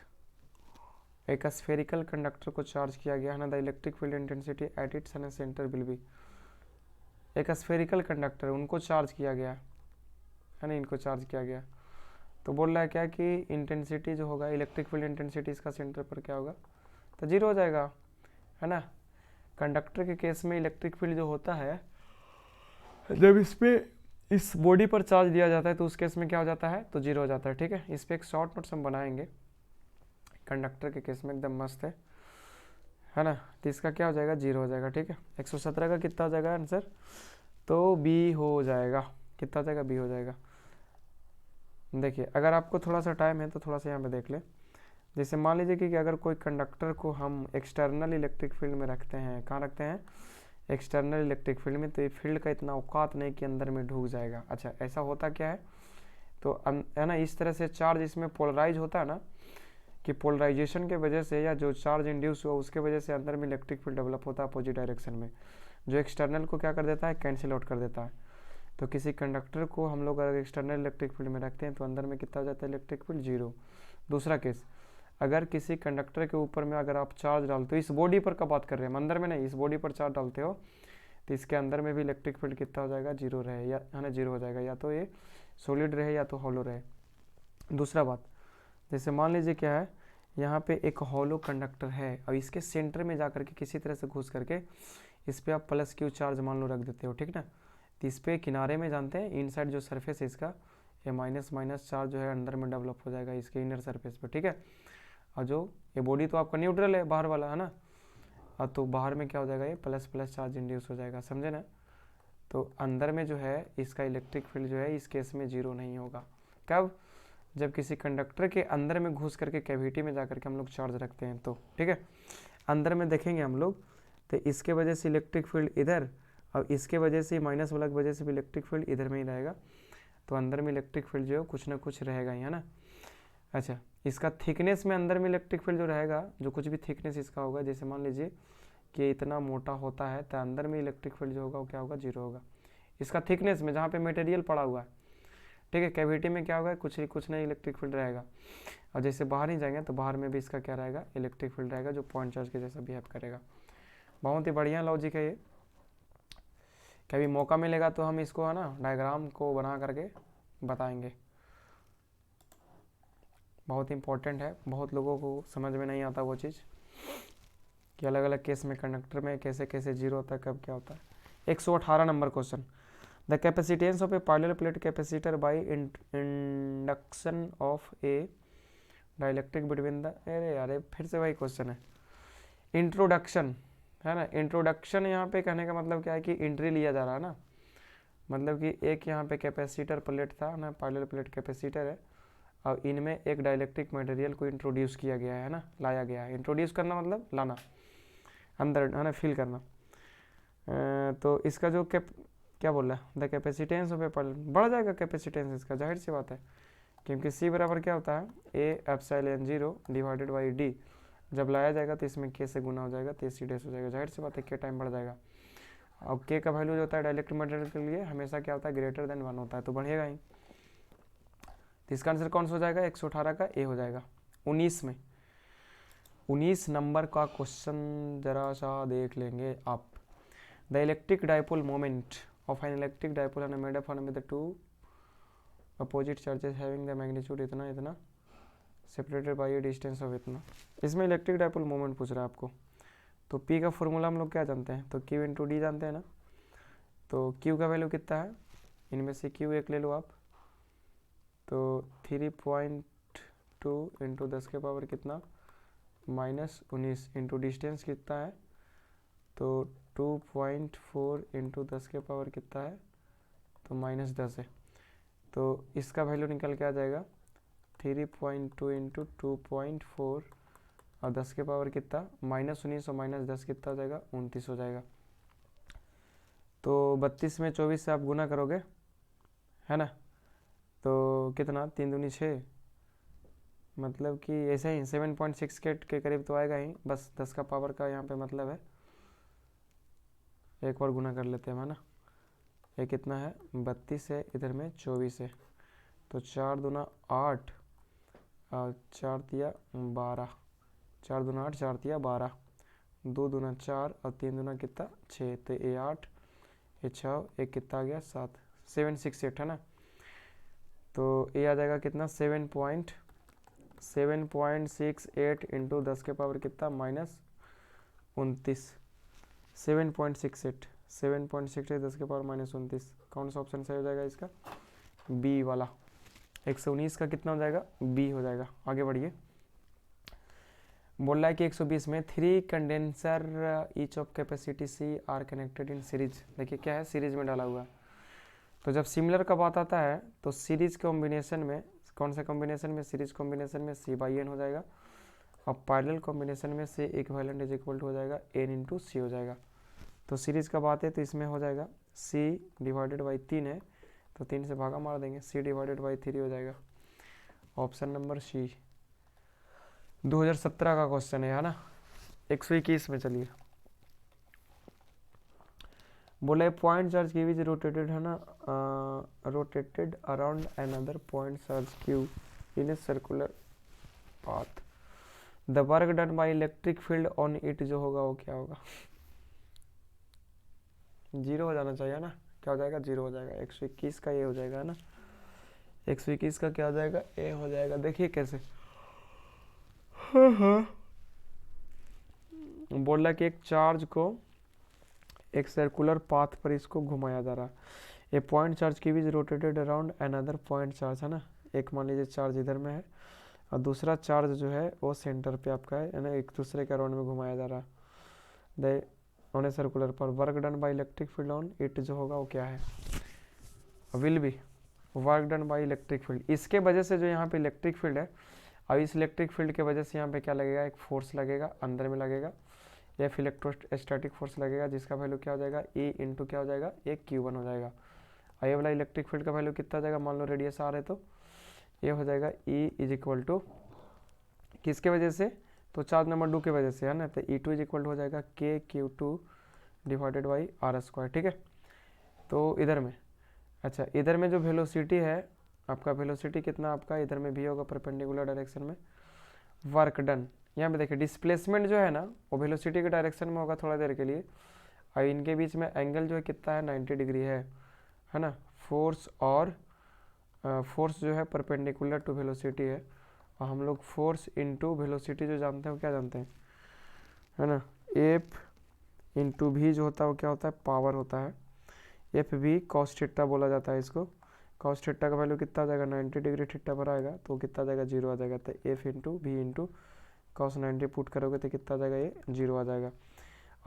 एक स्फेरिकल कंडक्टर को चार्ज किया गया है ना, the electric field intensity at its centre will be. एक स्फेरिकल कंडक्टर उनको चार्ज किया गया है ना, इनको चार्ज किया गया, तो बोल रहा है क्या कि इंटेंसिटी जो होगा इलेक्ट्रिक फील्ड इंटेंसिटी इसका सेंटर पर क्या होगा, तो 0 हो जाएगा, है ना। कंडक्टर के केस में इलेक्ट्रिक फील्ड जो होता है जब इस पे इस बॉडी पर चार्ज दिया जाता है तो उस केस में क्या हो जाता है, तो 0 हो जाता है, ठीक है। इस पे एक शॉर्ट नोट्स हम बनाएंगे कंडक्टर के केस में, एकदम मस्त है ना। तो इसका क्या हो जाएगा, 0 हो जाएगा, ठीक है। 117 का कितना हो जाएगा आंसर, तो बी हो जाएगा, कितना हो जाएगा, बी हो जाएगा। देखिए अगर आपको थोड़ा सा टाइम है तो थोड़ा सा यहाँ पे देख ले। जैसे मान लीजिए कि अगर कोई कंडक्टर को हम एक्सटर्नल इलेक्ट्रिक फील्ड में रखते हैं, कहाँ रखते हैं, एक्सटर्नल इलेक्ट्रिक फील्ड में, तो ये फील्ड का इतना औकात नहीं कि अंदर में ढूक जाएगा। अच्छा ऐसा होता क्या है, तो है ना इस तरह से चार्ज इसमें पोलराइज होता है ना, कि पोलराइजेशन के वजह से या जो चार्ज इंड्यूस हुआ उसके वजह से अंदर में इलेक्ट्रिक फील्ड डेवलप होता है अपोजिट डायरेक्शन में, जो एक्सटर्नल को क्या कर देता है, कैंसिल आउट कर देता है। तो किसी कंडक्टर को हम लोग अगर एक्सटर्नल इलेक्ट्रिक फील्ड में रखते हैं तो अंदर में कितना हो जाता है, इलेक्ट्रिक फील्ड 0। दूसरा केस, अगर किसी कंडक्टर के ऊपर में अगर आप चार्ज डालते हो, इस बॉडी पर का बात कर रहे हैं, अंदर में नहीं, इस बॉडी पर चार्ज डालते हो तो इसके अंदर में भी इलेक्ट्रिक फील्ड कितना हो जाएगा, 0 रहे, या है ना 0 हो जाएगा, या तो ये सॉलिड रहे या तो हॉलो रहे। दूसरा बात, जैसे मान लीजिए क्या है, यहाँ पे एक हॉलो कंडक्टर है और इसके सेंटर में जा करके किसी तरह से घुस करके इस पर आप प्लस क्यू चार्ज मान लो रख देते हो, ठीक ना। तो इस पर किनारे में जानते हैं इनसाइड जो सरफेस है इसका, ये माइनस माइनस चार्ज जो है अंदर में डेवलप हो जाएगा इसके इनर सरफेस पर, ठीक है। और जो ये बॉडी तो आपका न्यूट्रल है बाहर वाला, है ना। और तो बाहर में क्या हो जाएगा, ये प्लस प्लस चार्ज इंड्यूस हो जाएगा, समझे ना। तो अंदर में जो है इसका इलेक्ट्रिक फील्ड जो है इस केस में जीरो नहीं होगा। कब, जब किसी कंडक्टर के अंदर में घुस करके कैविटी में जाकर के हम लोग चार्ज रखते हैं तो, ठीक है। अंदर में देखेंगे हम लोग तो इसके वजह से इलेक्ट्रिक फील्ड इधर और इसके वजह से माइनस वाला की वजह से भी इलेक्ट्रिक फील्ड इधर में ही रहेगा। तो अंदर में इलेक्ट्रिक फील्ड जो है कुछ ना कुछ रहेगा ही, है ना। अच्छा, इसका थिकनेस में अंदर में इलेक्ट्रिक फील्ड जो रहेगा, जो कुछ भी थिकनेस इसका होगा, जैसे मान लीजिए कि इतना मोटा होता है तो अंदर में इलेक्ट्रिक फील्ड जो होगा वो क्या होगा, जीरो होगा। इसका थिकनेस में जहाँ पे मटेरियल पड़ा हुआ है, ठीक है। कैविटी में क्या होगा, कुछ नहीं इलेक्ट्रिक फील्ड रहेगा। और जैसे बाहर ही जाएंगे तो बाहर में भी इसका क्या रहेगा, इलेक्ट्रिक फील्ड रहेगा जो पॉइंट चार्ज के जैसा बिहेव करेगा। बहुत ही बढ़िया लॉजिक है ये। कभी मौका मिलेगा तो हम इसको, है ना, डायग्राम को बना करके बताएंगे। बहुत इंपॉर्टेंट है, बहुत लोगों को समझ में नहीं आता वो चीज़ कि अलग अलग केस में कंडक्टर में कैसे कैसे जीरो होता है, कब क्या होता है। 118 number question, the capacitance of a parallel plate capacitor by induction of A dielectric between the, अरे यार फिर से वही क्वेश्चन है। इंट्रोडक्शन, है ना। इंट्रोडक्शन यहाँ पे कहने का मतलब क्या है कि एंट्री लिया जा रहा है ना, मतलब कि एक यहाँ पे कैपेसिटर प्लेट था ना, पैरेलल प्लेट कैपेसिटर है और इनमें एक डाइलेक्ट्रिक मटेरियल को इंट्रोड्यूस किया गया है ना, लाया गया है। इंट्रोड्यूस करना मतलब लाना अंदर, है ना, फील करना। तो इसका जो क्या बोल रहा है, the capacitance of a parallel, बढ़ जाएगा कैपेसिटेंस इसका, जाहिर सी बात है, क्योंकि सी बराबर क्या होता है, A epsilon 0 divided by D. जब लाया जाएगा तो इसमें के से गुना हो जाएगा तो सी डेस हो जाएगा, जाहिर सी बात है के टाइम बढ़ जाएगा। अब के का वैल्यू जो होता है डाइलेक्ट्रिक मटेरियल के लिए हमेशा क्या होता है, ग्रेटर देन 1 होता है, तो बढ़ेगा ही। तो इसका आंसर कौन सा हो जाएगा, 118 का ए हो जाएगा। 19 में 19 नंबर का क्वेश्चन जरा सा देख लेंगे आप। The electric dipole moment of N electric dipole and made up with the two opposite charges having the magnitude इतना इतना separated by A distance of इतना। इसमें इलेक्ट्रिक डाइपोल मोमेंट पूछ रहा है आपको। तो पी का फॉर्मूला हम लोग क्या जानते हैं, तो क्यू इंटू डी जानते हैं ना। तो क्यू का वैल्यू कितना है, इनमें से क्यू एक ले लो आप, तो 3.2 इंटू 10 के पावर कितना, -19 इंटू डिस्टेंस कितना है, तो 2.4 इंटू 10 के पावर कितना है, तो -10 है। तो इसका वैल्यू निकल के आ जाएगा 3.2 इंटू 2.4 और 10 के पावर कितना, -19 और -10 कितना हो जाएगा, 29 हो जाएगा। तो 32 में 24 से आप गुना करोगे, है ना, तो कितना, 3 दूनी 6, मतलब कि ऐसे ही 7.6 के करीब तो आएगा ही, बस 10 का पावर का यहाँ पे मतलब है। एक बार गुना कर लेते हैं, है ना। ये कितना है, 32 है, इधर में 24 है, तो 4 दूना 8 और 4 तिया 12, 4 दूना 8 4 तिया 12, 2 दूना 4 और 3 दूना कितना 6, तो ये 8 ये 6 एक कितना आ गया 7, 768 है ना। तो ये आ जाएगा कितना 7.68 इंटू 10 के पावर कितना, -29, 7.68 10 के पावर -29। कौन सा ऑप्शन सही हो जाएगा इसका, बी वाला। 119 का कितना हो जाएगा, बी हो जाएगा। आगे बढ़िए, बोल रहा है कि 120 में 3 condenser each of capacity C are connected in series. देखिए क्या है, सीरीज में डाला हुआ है। तो जब सिमिलर का बात आता है तो सीरीज कॉम्बिनेशन में, कौन सा कॉम्बिनेशन में, सीरीज कॉम्बिनेशन में C/N हो जाएगा और पैरेलल कॉम्बिनेशन में C equivalent is equal to हो जाएगा N इंटू C हो जाएगा। तो सीरीज का बात है तो इसमें हो जाएगा C डिवाइडेड बाई 3 है तो 3 से भागा मार देंगे, C डिवाइडेड बाई 3 हो जाएगा। Option number C। 2017 का क्वेश्चन है ना। 121 में चलिए, बोले point charge Q is rotated, है ना, rotated around another point charge Q in a circular path, the work done by electric field on it जो होगा वो क्या होगा, 0 हो जाना चाहिए ना। क्या हो जाएगा, 0 हो जाएगा। 121 का ये हो जाएगा ना, 121 का क्या हो जाएगा, ए हो जाएगा। देखिए कैसे, बोल रहा है कि एक चार्ज को एक सर्कुलर पाथ पर इसको घुमाया जा रहा है। ए पॉइंट चार्ज की is rotated around another point charge, है ना। एक मान लीजिए चार्ज इधर में है और दूसरा चार्ज जो है वो सेंटर पे आपका है ना, एक दूसरे के अराउंड में घुमाया जा रहा है द ऑन ए सर्कुलर पर। Work done by electric field on it जो होगा वो क्या है, will be work done by electric field. इसके वजह से जो यहाँ पे इलेक्ट्रिक फील्ड है, और इस इलेक्ट्रिक फील्ड के वजह से यहाँ पे क्या लगेगा, एक फोर्स लगेगा अंदर में लगेगा, एफ इलेक्ट्रोस्टैटिक फोर्स लगेगा, जिसका वैल्यू क्या हो जाएगा, ए इंटू क्या हो जाएगा, एक Q1 हो जाएगा। और ये वाला इलेक्ट्रिक फील्ड का वैल्यू कितना जाएगा, मान लो रेडियस आर है तो ये हो जाएगा E इज इक्वल टू किसके वजह से, तो चार्ज नंबर 2 की वजह से, है ना। तो E2 इज इक्वल टू हो जाएगा KQ2 divided by are square, ठीक है। तो इधर में, अच्छा इधर में जो वेलोसिटी है आपका, वेलोसिटी कितना आपका इधर में भी होगा परपेंडिकुलर डायरेक्शन में। वर्क डन, यहाँ पे देखिए डिस्प्लेसमेंट जो है ना वो वेलोसिटी के डायरेक्शन में होगा थोड़ा देर के लिए, और इनके बीच में एंगल जो है कितना है, 90 डिग्री है ना। फोर्स और फोर्स जो है परपेंडिकुलर टू वेलोसिटी है, और हम लोग फोर्स इनटू वेलोसिटी जो जानते हैं वो क्या जानते हैं, है ना, एफ इंटू भी जो होता है वो क्या होता है, पावर होता है। एफ भी कॉस थीटा बोला जाता है इसको। कॉस थीटा का वैल्यू कितना आ जाएगा, 90 डिग्री थीटा पर आएगा तो कितना आ जाएगा, 0 आ जाएगा। तो एफ इंटू भी इंटू कॉस 90 पुट करोगे तो कितना आ जाएगा, ये 0 आ जाएगा।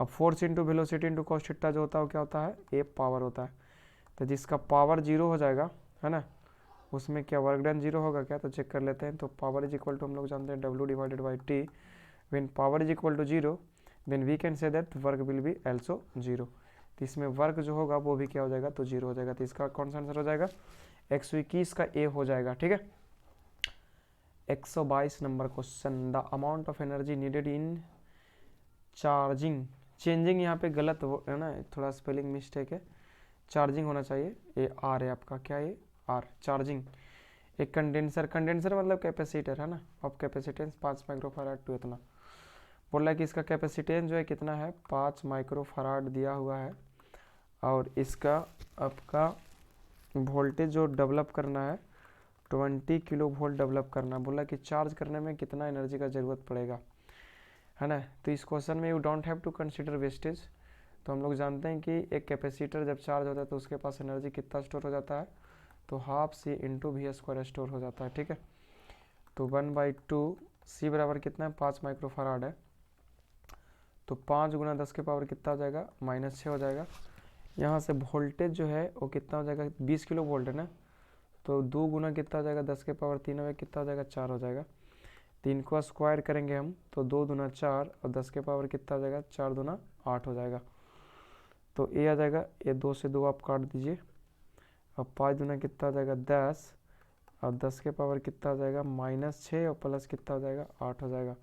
अब force into velocity into cos theta जो होता है वो क्या होता है, ए पावर होता है। तो जिसका पावर 0 हो जाएगा, है ना, उसमें क्या वर्क डन 0 होगा क्या, तो चेक कर लेते हैं। तो पावर इज इक्वल टू हम लोग जानते हैं W divided by T. When power is equal to 0 then we can say that work will be also 0। तो इसमें वर्क जो होगा वो भी क्या हो जाएगा, तो 0 हो जाएगा। तो इसका कौन सा आंसर हो जाएगा, 121 का ए हो जाएगा, ठीक है। 122 number question, the amount of energy needed in charging, changing यहाँ पे गलत है ना, थोड़ा स्पेलिंग मिस्टेक है, चार्जिंग होना चाहिए। ये आर है आपका, क्या ये आर, चार्जिंग। एक कंडेंसर, कंडेंसर मतलब कैपेसिटर, है ना, ऑफ कैपेसिटेंस 5 माइक्रोफाराड टू इतना। बोल रहा है कि इसका कैपेसिटेंस जो है कितना है, 5 माइक्रोफाराड दिया हुआ है, और इसका आपका वोल्टेज जो डेवलप करना है 20 किलो वोल्ट डेवलप करना। बोला कि चार्ज करने में कितना एनर्जी का ज़रूरत पड़ेगा, है ना। तो इस क्वेश्चन में you don't have to consider wastage. तो हम लोग जानते हैं कि एक कैपेसिटर जब चार्ज होता है तो उसके पास एनर्जी कितना स्टोर हो जाता है, तो half C into V square store हो जाता है, ठीक है। तो 1/2 C बराबर कितना है, 5 माइक्रोफाराड है, तो 5 गुना 10 के पावर कितना हो जाएगा, -6 हो जाएगा। यहाँ से वोल्टेज जो है वो कितना हो जाएगा, 20 किलो वोल्ट है ना, तो 2 गुना कितना हो जाएगा, 10 के पावर 3 में कितना हो जाएगा, 4 हो जाएगा। 3 को स्क्वायर करेंगे हम तो 2 दूना 4 और 10 के पावर कितना हो जाएगा, 4 दूना 8 हो जाएगा। तो ये आ जाएगा, ये 2 से 2 आप काट दीजिए, अब 5 दूना कितना हो जाएगा, 10, और 10 के पावर कितना हो जाएगा, -6 और प्लस कितना हो जाएगा, 8 हो जाएगा।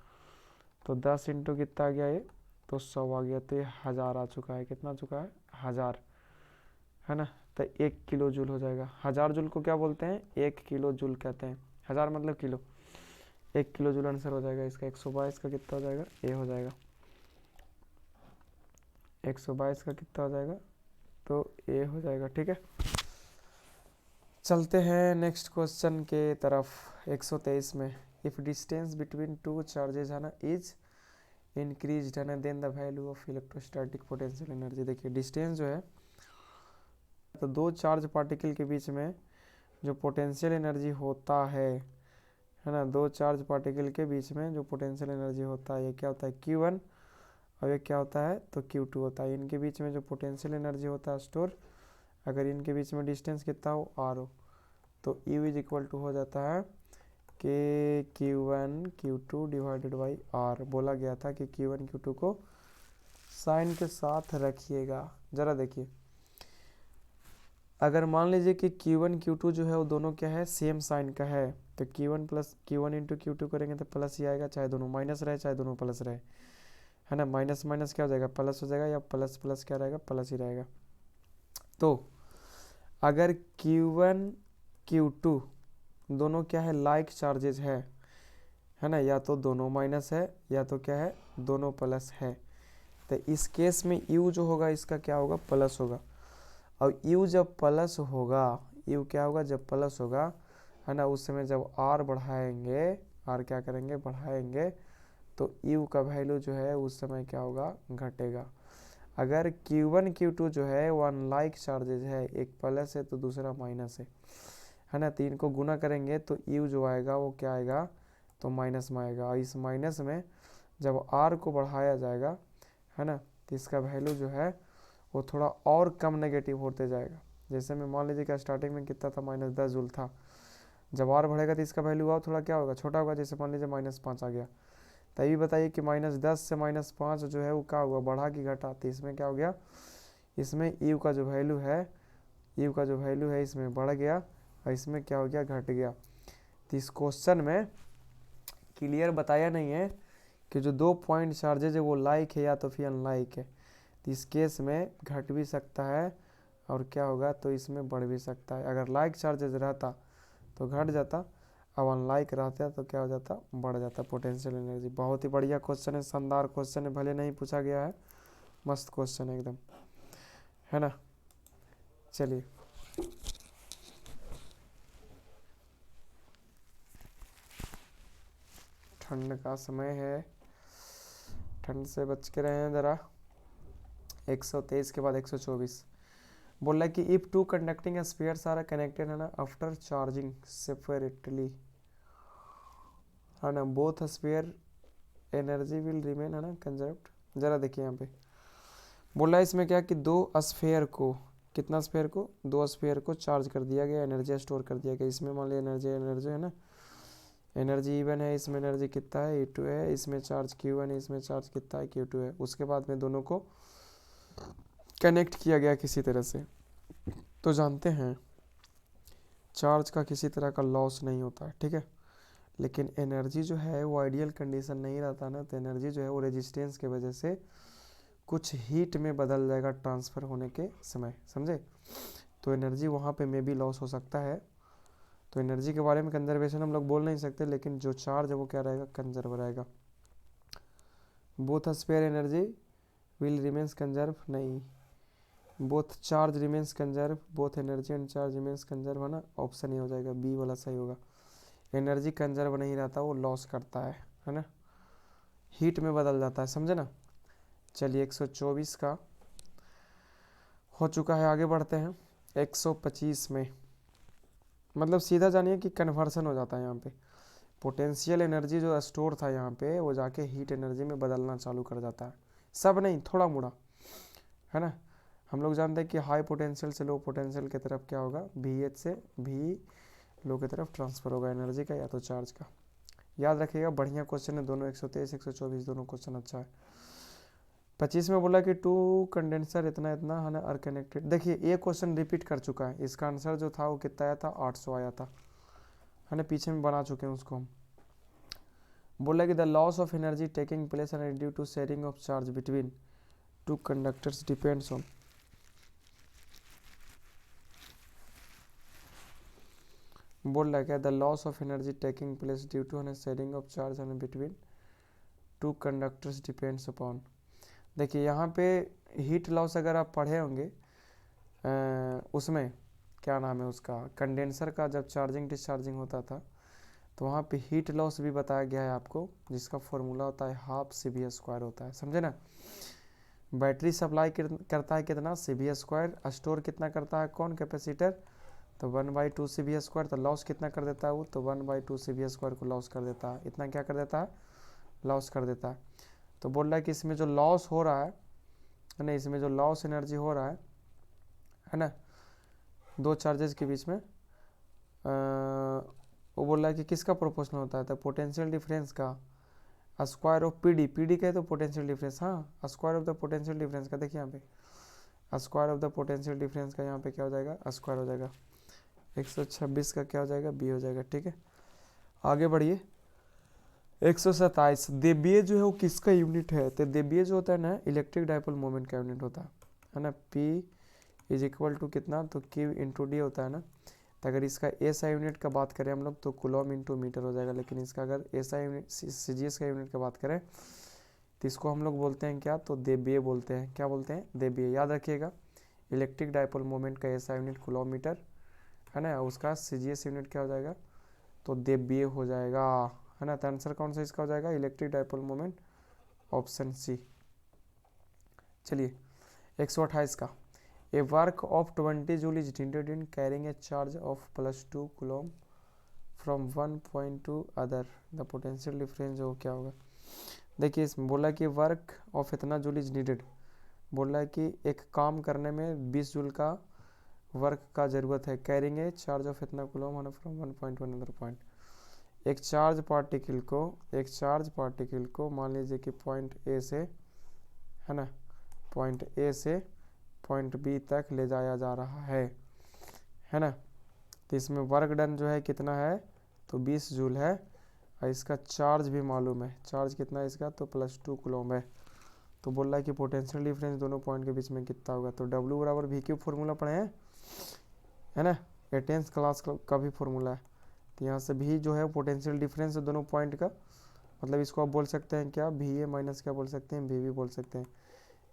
तो 10 इंटू कितना आ गया ये, तो 100 आ गया। तो ये 1000 आ चुका है, कितना आ चुका है, 1000, है ना। तो 1 किलो जूल हो जाएगा। 1000 जूल को क्या बोलते हैं, 1 किलो जूल कहते हैं। 1000 मतलब किलो, 1 किलो जूल आंसर हो जाएगा इसका। 122 का कितना हो जाएगा, ए हो जाएगा। 122 का कितना हो जाएगा, तो ए हो जाएगा, ठीक है। चलते हैं नेक्स्ट क्वेश्चन के तरफ। 123 में, if distance between two charges, है ना, इज इंक्रीज, है ना, then the value of electrostatic potential energy. देखिए डिस्टेंस जो है, तो 2 चार्ज पार्टिकल के बीच में जो पोटेंशियल एनर्जी होता है ना, 2 चार्ज पार्टिकल के बीच में जो पोटेंशियल एनर्जी होता है, ये क्या होता है, Q1, और ये क्या होता है, तो Q2 होता है। इनके बीच में जो पोटेंशियल एनर्जी होता है स्टोर, अगर इनके बीच में डिस्टेंस कितना हो, R हो, तो U इज इक्वल टू हो जाता है कि Q1 Q2 divided by R। बोला गया था कि Q1 Q2 को साइन के साथ रखिएगा। ज़रा देखिए, अगर मान लीजिए कि Q1 Q2 जो है वो दोनों क्या है, सेम साइन का है, तो Q1 इंटू Q2 करेंगे तो प्लस ही आएगा, चाहे दोनों माइनस रहे चाहे दोनों प्लस रहे, है ना। माइनस माइनस क्या हो जाएगा, प्लस हो जाएगा, या प्लस प्लस क्या रहेगा, प्लस ही रहेगा। तो अगर Q1 Q2 दोनों क्या है, लाइक चार्जेज है ना, या तो दोनों माइनस है या तो क्या है, दोनों प्लस है। तो इस केस में U जो होगा इसका क्या होगा, प्लस होगा। और U जब प्लस होगा, U क्या होगा, जब प्लस होगा, है ना, उस समय जब R बढ़ाएंगे, R क्या करेंगे, बढ़ाएंगे, तो यू का वैल्यू जो है उस समय क्या होगा, घटेगा। अगर Q1 Q2 जो है वो अनलाइक चार्जेज है, एक प्लस है तो दूसरा माइनस है ना, तो इनको गुना करेंगे तो यू जो आएगा वो क्या आएगा, तो माइनस में आएगा। और इस माइनस में जब आर को बढ़ाया जाएगा है ना, तो इसका वैल्यू जो है वो थोड़ा और कम नेगेटिव होते जाएगा। जैसे मैं मान लीजिए कि स्टार्टिंग में कितना था, -10 जूल था, जब आर बढ़ेगा तो इसका वैल्यू और थोड़ा क्या होगा, छोटा होगा। जैसे मान लीजिए -5 आ गया, तो ये बताइए कि -10 से -5 जो है वो क्या हुआ, बढ़ा कि घटा। तो इसमें क्या हो गया, इसमें यू का जो वैल्यू है, यू का जो वैल्यू है इसमें बढ़ गया और इसमें क्या हो गया, घट गया। तो इस क्वेश्चन में क्लियर बताया नहीं है कि जो 2 पॉइंट चार्जेज है वो लाइक है या तो फिर अनलाइक है। तो इस केस में घट भी सकता है और क्या होगा, तो इसमें बढ़ भी सकता है। अगर लाइक चार्जेज रहता तो घट जाता, अब अनलाइक रहता तो क्या हो जाता, बढ़ जाता पोटेंशियल एनर्जी। बहुत ही बढ़िया क्वेश्चन है, शानदार क्वेश्चन है, भले नहीं पूछा गया है, मस्त क्वेश्चन है एकदम, है ना। चलिए ठंड का समय है, ठंड से बच के रहें ज़रा। 123 के बाद 124 बोल रहा है कि if two conducting spheres are connected है ना आफ्टर चार्जिंग सेपरेटली है ना, both sphere energy will remain है ना कंजर्व्ड। जरा देखिए यहाँ पे बोल रहा है इसमें क्या कि 2 स्फीयर को, कितना स्फीयर को, 2 स्फीयर को चार्ज कर दिया गया, एनर्जी स्टोर कर दिया गया। इसमें मान लिया एनर्जी है ना, एनर्जी इवन है, इसमें एनर्जी कितना है, E2 है, इसमें चार्ज Q1 है, इसमें चार्ज कितना है, Q2 है। उसके बाद में दोनों को कनेक्ट किया गया किसी तरह से। तो जानते हैं चार्ज का किसी तरह का लॉस नहीं होता है, ठीक है। लेकिन एनर्जी जो है वो आइडियल कंडीशन नहीं रहता ना, तो एनर्जी जो है वो रेजिस्टेंस के वजह से कुछ हीट में बदल जाएगा ट्रांसफ़र होने के समय, समझे। तो एनर्जी वहाँ पे में भी लॉस हो सकता है। तो एनर्जी के बारे में कंजर्वेशन हम लोग बोल नहीं सकते, लेकिन जो चार्ज है वो क्या रहेगा, कंजर्व रहेगा। Both spare energy will remains conserve, नहीं, both charge remains conserve, both energy and charge remains conserve है ना, ऑप्शन ही हो जाएगा, बी वाला सही होगा। एनर्जी कंजर्व नहीं रहता, वो लॉस करता है ना, हीट में बदल जाता है, समझे ना। चलिए 124 का हो चुका है, आगे बढ़ते हैं 125 में। मतलब सीधा जानिए कि कन्वर्सन हो जाता है यहाँ पे, पोटेंशियल एनर्जी जो स्टोर था यहाँ पे वो जाके हीट एनर्जी में बदलना चालू कर जाता है। सब नहीं, थोड़ा मोड़ा, है ना। हम लोग जानते हैं कि हाई पोटेंशियल से लो पोटेंशियल की तरफ क्या होगा, VH से V लो की तरफ ट्रांसफर होगा एनर्जी का या तो चार्ज का। याद रखिएगा, बढ़िया क्वेश्चन है दोनों, 123 124 दोनों क्वेश्चन अच्छा है। 25 में बोला कि 2 कंडेंसर इतना इतना है ना आर कनेक्टेड। देखिए ये क्वेश्चन रिपीट कर चुका है, इसका आंसर जो था वो कितना आया था, 800 आया था, है ना, पीछे में बना चुके हैं उसको हम। बोला कि the loss of energy taking place and due to sharing of charge between 2 conductors depends on, बोल रहा है क्या, the loss of energy taking place due to sharing of charge and between 2 conductors depends upon. देखिए यहाँ पे हीट लॉस अगर आप पढ़े होंगे उसमें क्या नाम है उसका, कंडेंसर का जब चार्जिंग डिस्चार्जिंग होता था तो वहाँ पे हीट लॉस भी बताया गया है आपको, जिसका फॉर्मूला होता है ½ CV² होता है, समझे ना। बैटरी सप्लाई करता है कितना, CV², स्टोर कितना करता है कौन, कैपेसिटर, तो 1/2 CV²। तो लॉस कितना कर देता है वो, तो 1/2 CV² को लॉस कर देता है, इतना क्या कर देता है, लॉस कर देता है। तो बोल रहा है कि इसमें जो लॉस हो रहा है ना, इसमें जो लॉस एनर्जी हो रहा है ना, 2 चार्जेस के बीच में वो बोल रहा है कि किसका प्रोपोर्शनल होता है, तो पोटेंशियल डिफरेंस का स्क्वायर ऑफ पीडी कहे तो पोटेंशियल डिफरेंस, हाँ square of the potential difference का। देखिए यहाँ पे square of the potential difference का यहाँ पे क्या हो जाएगा, स्क्वायर हो जाएगा। 126 का क्या हो जाएगा, बी हो जाएगा, ठीक है। आगे बढ़िए 127, देबिये जो है वो किसका यूनिट है, तो देबिये जो होता है ना इलेक्ट्रिक डाइपोल मोमेंट का यूनिट होता है ना। P = कितना, तो Q × D होता है ना। तो अगर इसका SI यूनिट का बात करें हम लोग तो कूलम × मीटर हो जाएगा, लेकिन इसका अगर SI यूनिट CGS का यूनिट का बात करें तो इसको हम लोग बोलते हैं क्या, तो देबिये बोलते हैं, क्या बोलते हैं, देबिये। याद रखिएगा इलेक्ट्रिक डाइपोल मोमेंट का SI यूनिट कूलम मीटर है ना, उसका CGS यूनिट क्या हो जाएगा, तो देबिये हो जाएगा, है ना। तो आंसर कौन सा इसका हो जाएगा, electric dipole moment, option C. चलिए 128 का, a work of 20 joule is needed in carrying a charge of +2 coulomb from one point to other, the potential difference जो क्या होगा। देखिए इसमें बोला कि वर्क ऑफ इतना जूल इज नीडेड, बोला कि एक काम करने में 20 जूल का वर्क का ज़रूरत है, कैरिंग ए चार्ज ऑफ इतना कूलम होना from one point to another point. एक चार्ज पार्टिकल को मान लीजिए कि पॉइंट ए से, है ना, पॉइंट ए से पॉइंट बी तक ले जाया जा रहा है ना। तो इसमें वर्क डन जो है कितना है, तो 20 जूल है, और इसका चार्ज भी मालूम है, चार्ज कितना है इसका, तो +2 कूलम है। तो बोल रहा है कि पोटेंशियल डिफरेंस दोनों पॉइंट के बीच में कितना होगा, तो W बराबर V क्यूब फॉर्मूला पढ़े हैं, है ना, 10th क्लास का भी फॉर्मूला है। तो यहाँ से भी जो है पोटेंशियल डिफरेंस है दोनों पॉइंट का, मतलब इसको आप बोल सकते हैं क्या, VA माइनस क्या बोल सकते हैं, VB बोल सकते हैं।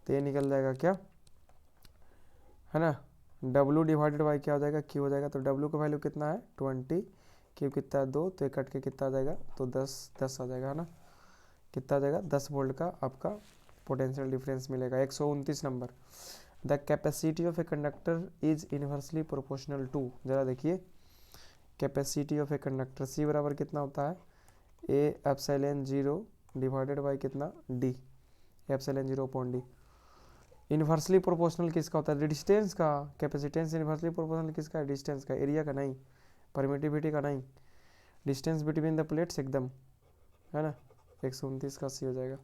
तो ये निकल जाएगा क्या, है ना, W डिवाइडेड बाई क्या हो जाएगा, Q हो जाएगा। तो W का वैल्यू कितना है 20, Q कितना है 2, तो ये कट के कितना आ जाएगा, तो 10 आ जाएगा, है ना। कितना आ जाएगा, 10 वोल्ट का आपका पोटेंशियल डिफरेंस मिलेगा। 129 number, the capacity of a conductor is inversely proportional to, जरा देखिए capacity of a conductor C बराबर कितना होता है, A/0 डिवाइडेड बाई कितना D, A/0/D। इन्वर्सली प्रोपोर्शनल किसका होता है, डिस्टेंस का। कैपेसिटेंस इन्वर्सली प्रोपोर्शनल किसका है, डिस्टेंस का, एरिया का नहीं, परमिटिविटी का नहीं, डिस्टेंस बिटवीन द प्लेट्स एकदम, है ना। 129 का C हो जाएगा।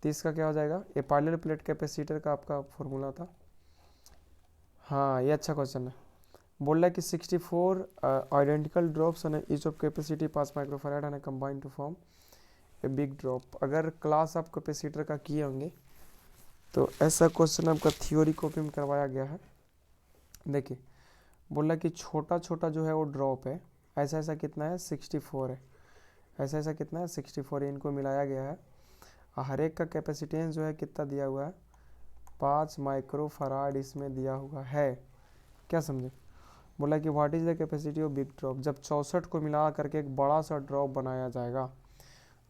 30 का क्या हो जाएगा, ये पैरेलल प्लेट कैपेसिटर का आपका फॉर्मूला था। हाँ ये अच्छा क्वेश्चन है। बोल रहा है कि 64 identical drops on each of capacity 5 microfarad and combine to form a big drop. अगर क्लास आप कैपेसिटर का किए होंगे तो ऐसा क्वेश्चन आपका थ्योरी कॉपी में करवाया गया है। देखिए बोला कि छोटा छोटा जो है वो ड्रॉप है, ऐसा ऐसा कितना है 64 है, ऐसा ऐसा कितना है 64 है, इनको मिलाया गया है। हर एक का कैपेसिटेंस जो है कितना दिया हुआ है, 5 माइक्रोफैराड इसमें दिया हुआ है। क्या समझे, बोला कि what is the capacity of big drop, जब 64 को मिला करके एक बड़ा सा ड्रॉप बनाया जाएगा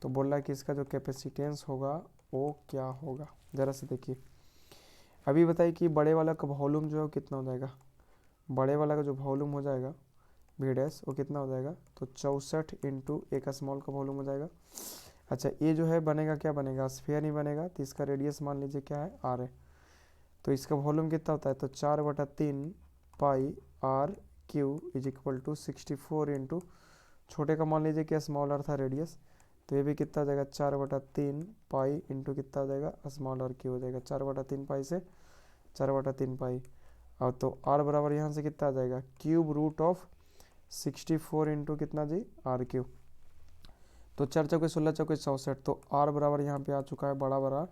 तो बोल रहा है कि इसका जो कैपेसिटेंस होगा वो क्या होगा। ज़रा से देखिए, अभी बताइए कि बड़े वाला का वॉल्यूम जो है वो कितना हो जाएगा, बड़े वाला का जो वॉल्यूम हो जाएगा V डैश वो कितना हो जाएगा, तो 64 इंटू एक स्मॉल का वॉल्यूम हो जाएगा। अच्छा ये जो है बनेगा क्या बनेगा, स्फीयर नहीं बनेगा, तो इसका रेडियस मान लीजिए क्या है R है, तो इसका वॉल्यूम कितना होता है, तो 4/3 pi R cube is equal to 64 into छोटे का मान लीजिए क्या स्मॉल r था रेडियस, तो ये भी कितना हो जाएगा 4/3 पाई इंटू कितना हो जाएगा स्मॉल r क्यू हो जाएगा, 4/3 पाई से 4/3 पाई। और तो r बराबर यहाँ से कितना आ जाएगा, क्यूब रूट ऑफ 64 इंटू कितना जी r क्यूब, तो 4 चौके 16 चौके 64, तो r बराबर यहाँ पे आ चुका है बड़ा बड़ा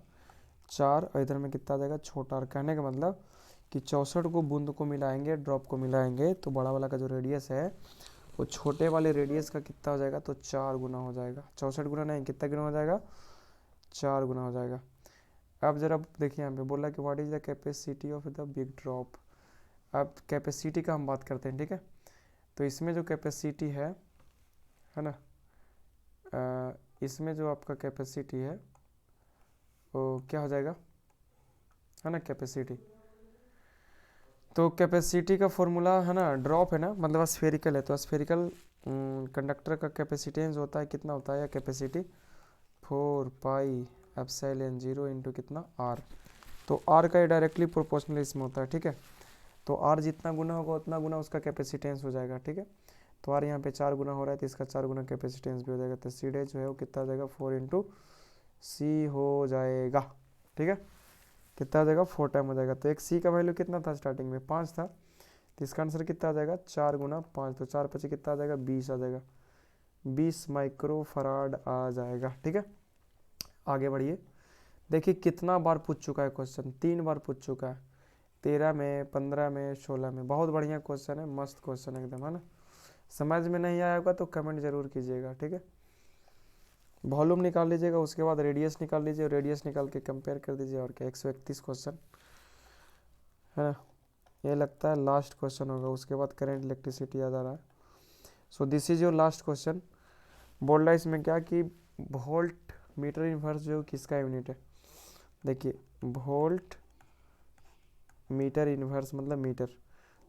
4, और इधर में कितना आ जाएगा छोटा r। कहने का मतलब कि 64 को बूंद को मिलाएंगे, ड्रॉप को मिलाएंगे, तो बड़ा वाला का जो रेडियस है वो छोटे वाले रेडियस का कितना हो जाएगा, तो 4 गुना हो जाएगा, 64 गुना नहीं कितना गुना हो जाएगा, 4 गुना हो जाएगा। अब जरा देखिए यहाँ पे बोला कि what is the capacity of the big drop. अब कैपेसिटी का हम बात करते हैं, ठीक है। तो इसमें जो कैपेसिटी है ना, इसमें जो आपका कैपेसिटी है वो क्या हो जाएगा, है ना, कैपेसिटी। तो कैपेसिटी का फॉर्मूला है ना, ड्रॉप है ना, मतलब स्फेरिकल है, तो स्फेरिकल कंडक्टर का कैपेसिटेंस होता है कितना होता है कैपेसिटी, 4 पाई एप्सिलॉन 0 इंटू कितना R। तो R का डायरेक्टली प्रोपोर्शनल इसमें होता है, ठीक है। तो R जितना गुना होगा उतना गुना उसका कैपेसिटेंस हो जाएगा, ठीक है। तो R यहाँ पे 4 गुना हो रहा है तो इसका 4 गुना कैपेसिटेंस भी हो जाएगा, तो C डैश जो है वो कितना हो जाएगा 4 इंटू C हो जाएगा, ठीक है। कितना आ जाएगा 4 टाइम हो जाएगा। तो एक C का वैल्यू कितना था स्टार्टिंग में 5 था, तो इसका आंसर कितना आ जाएगा 4 गुना 5, तो 4 5 कितना आ जाएगा 20 आ जाएगा, 20 माइक्रोफराड आ जाएगा, ठीक है। आगे बढ़िए, देखिए कितना बार पूछ चुका है क्वेश्चन, 3 बार पूछ चुका है, 13 में 15 में 16 में। बहुत बढ़िया क्वेश्चन है, मस्त क्वेश्चन एकदम, है ना। समझ में नहीं आया होगा तो कमेंट जरूर कीजिएगा, ठीक है। वॉल्यूम निकाल लीजिएगा, उसके बाद रेडियस निकाल लीजिए, रेडियस निकाल के कंपेयर कर दीजिए, और क्या 131 क्वेश्चन है ना। ये लगता है लास्ट क्वेश्चन होगा, उसके बाद करंट इलेक्ट्रिसिटी याद आ रहा है। So this is your last question. बोल रहा है इसमें क्या कि वोल्ट मीटर इन्वर्स जो किसका यूनिट है, देखिए वोल्ट मीटर इन्वर्स मतलब मीटर,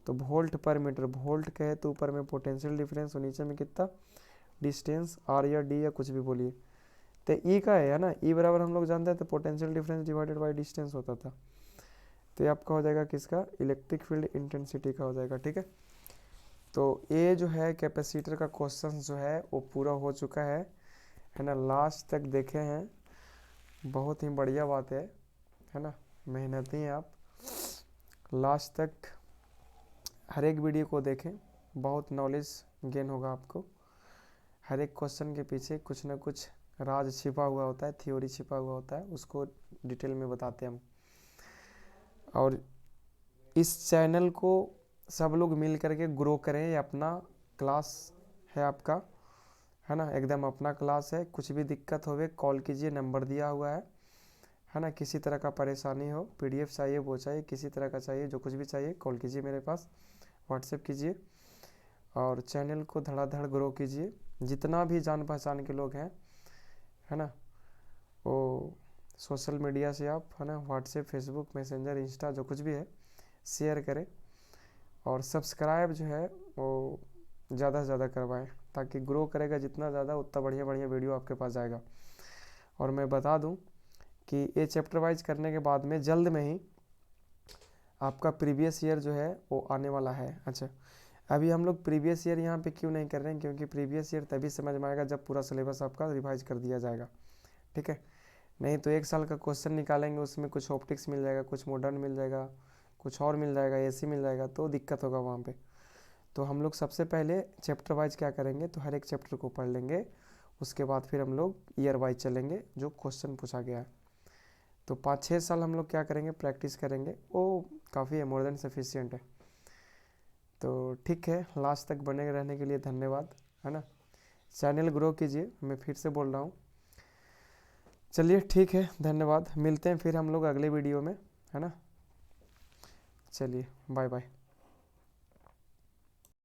तो वोल्ट पर मीटर, वोल्ट कहे तो ऊपर में पोटेंशियल डिफरेंस और नीचे में कितना डिस्टेंस आर या डी या कुछ भी बोलिए, तो ई का है ना, ई बराबर हम लोग जानते हैं तो potential difference divided by distance होता था, तो ये आपका हो जाएगा किसका, इलेक्ट्रिक फील्ड इंटेंसिटी का हो जाएगा। ठीक है, तो ये जो है कैपेसिटर का क्वेश्चन जो है वो पूरा हो चुका है ना, लास्ट तक देखे हैं, बहुत ही बढ़िया बात है ना, मेहनती हैं आप, लास्ट तक हर एक वीडियो को देखें, बहुत नॉलेज गेन होगा आपको, हर एक क्वेश्चन के पीछे कुछ ना कुछ राज छिपा हुआ होता है, थ्योरी छिपा हुआ होता है, उसको डिटेल में बताते हैं हम। और इस चैनल को सब लोग मिल करके ग्रो करें, ये अपना क्लास है आपका, है ना, एकदम अपना क्लास है, कुछ भी दिक्कत होवे कॉल कीजिए, नंबर दिया हुआ है ना, किसी तरह का परेशानी हो, पीडीएफ चाहिए वो चाहिए, किसी तरह का चाहिए, जो कुछ भी चाहिए कॉल कीजिए मेरे पास, व्हाट्सएप कीजिए, और चैनल को धड़ाधड़ ग्रो कीजिए, जितना भी जान पहचान के लोग हैं, है ना, वो सोशल मीडिया से आप, है ना, व्हाट्सएप, फेसबुक, मैसेंजर, इंस्टा, जो कुछ भी है शेयर करें, और सब्सक्राइब जो है वो ज़्यादा से ज़्यादा करवाएं, ताकि ग्रो करेगा जितना ज़्यादा उतना बढ़िया बढ़िया वीडियो आपके पास जाएगा। और मैं बता दूं कि ये चैप्टर वाइज करने के बाद में जल्द में ही आपका प्रीवियस ईयर जो है वो आने वाला है। अच्छा, अभी हम लोग प्रीवियस ईयर यहाँ पे क्यों नहीं कर रहे हैं, क्योंकि प्रीवियस ईयर तभी समझ में आएगा जब पूरा सिलेबस आपका रिवाइज कर दिया जाएगा। ठीक है, नहीं तो 1 साल का क्वेश्चन निकालेंगे, उसमें कुछ ऑप्टिक्स मिल जाएगा, कुछ मॉडर्न मिल जाएगा, कुछ और मिल जाएगा, एसी मिल जाएगा, तो दिक्कत होगा वहाँ पे। तो हम लोग सबसे पहले चैप्टर वाइज क्या करेंगे, तो हर एक चैप्टर को पढ़ लेंगे, उसके बाद फिर हम लोग ईयर वाइज चलेंगे जो क्वेश्चन पूछा गया है। तो 5-6 साल हम लोग क्या करेंगे, प्रैक्टिस करेंगे, वो काफ़ी है, मोर देन सफिशियंट है। तो ठीक है, लास्ट तक बने रहने के लिए धन्यवाद, है ना, चैनल ग्रो कीजिए, मैं फिर से बोल रहा हूँ। चलिए ठीक है, धन्यवाद, मिलते हैं फिर हम लोग अगले वीडियो में, है ना, चलिए बाय बाय।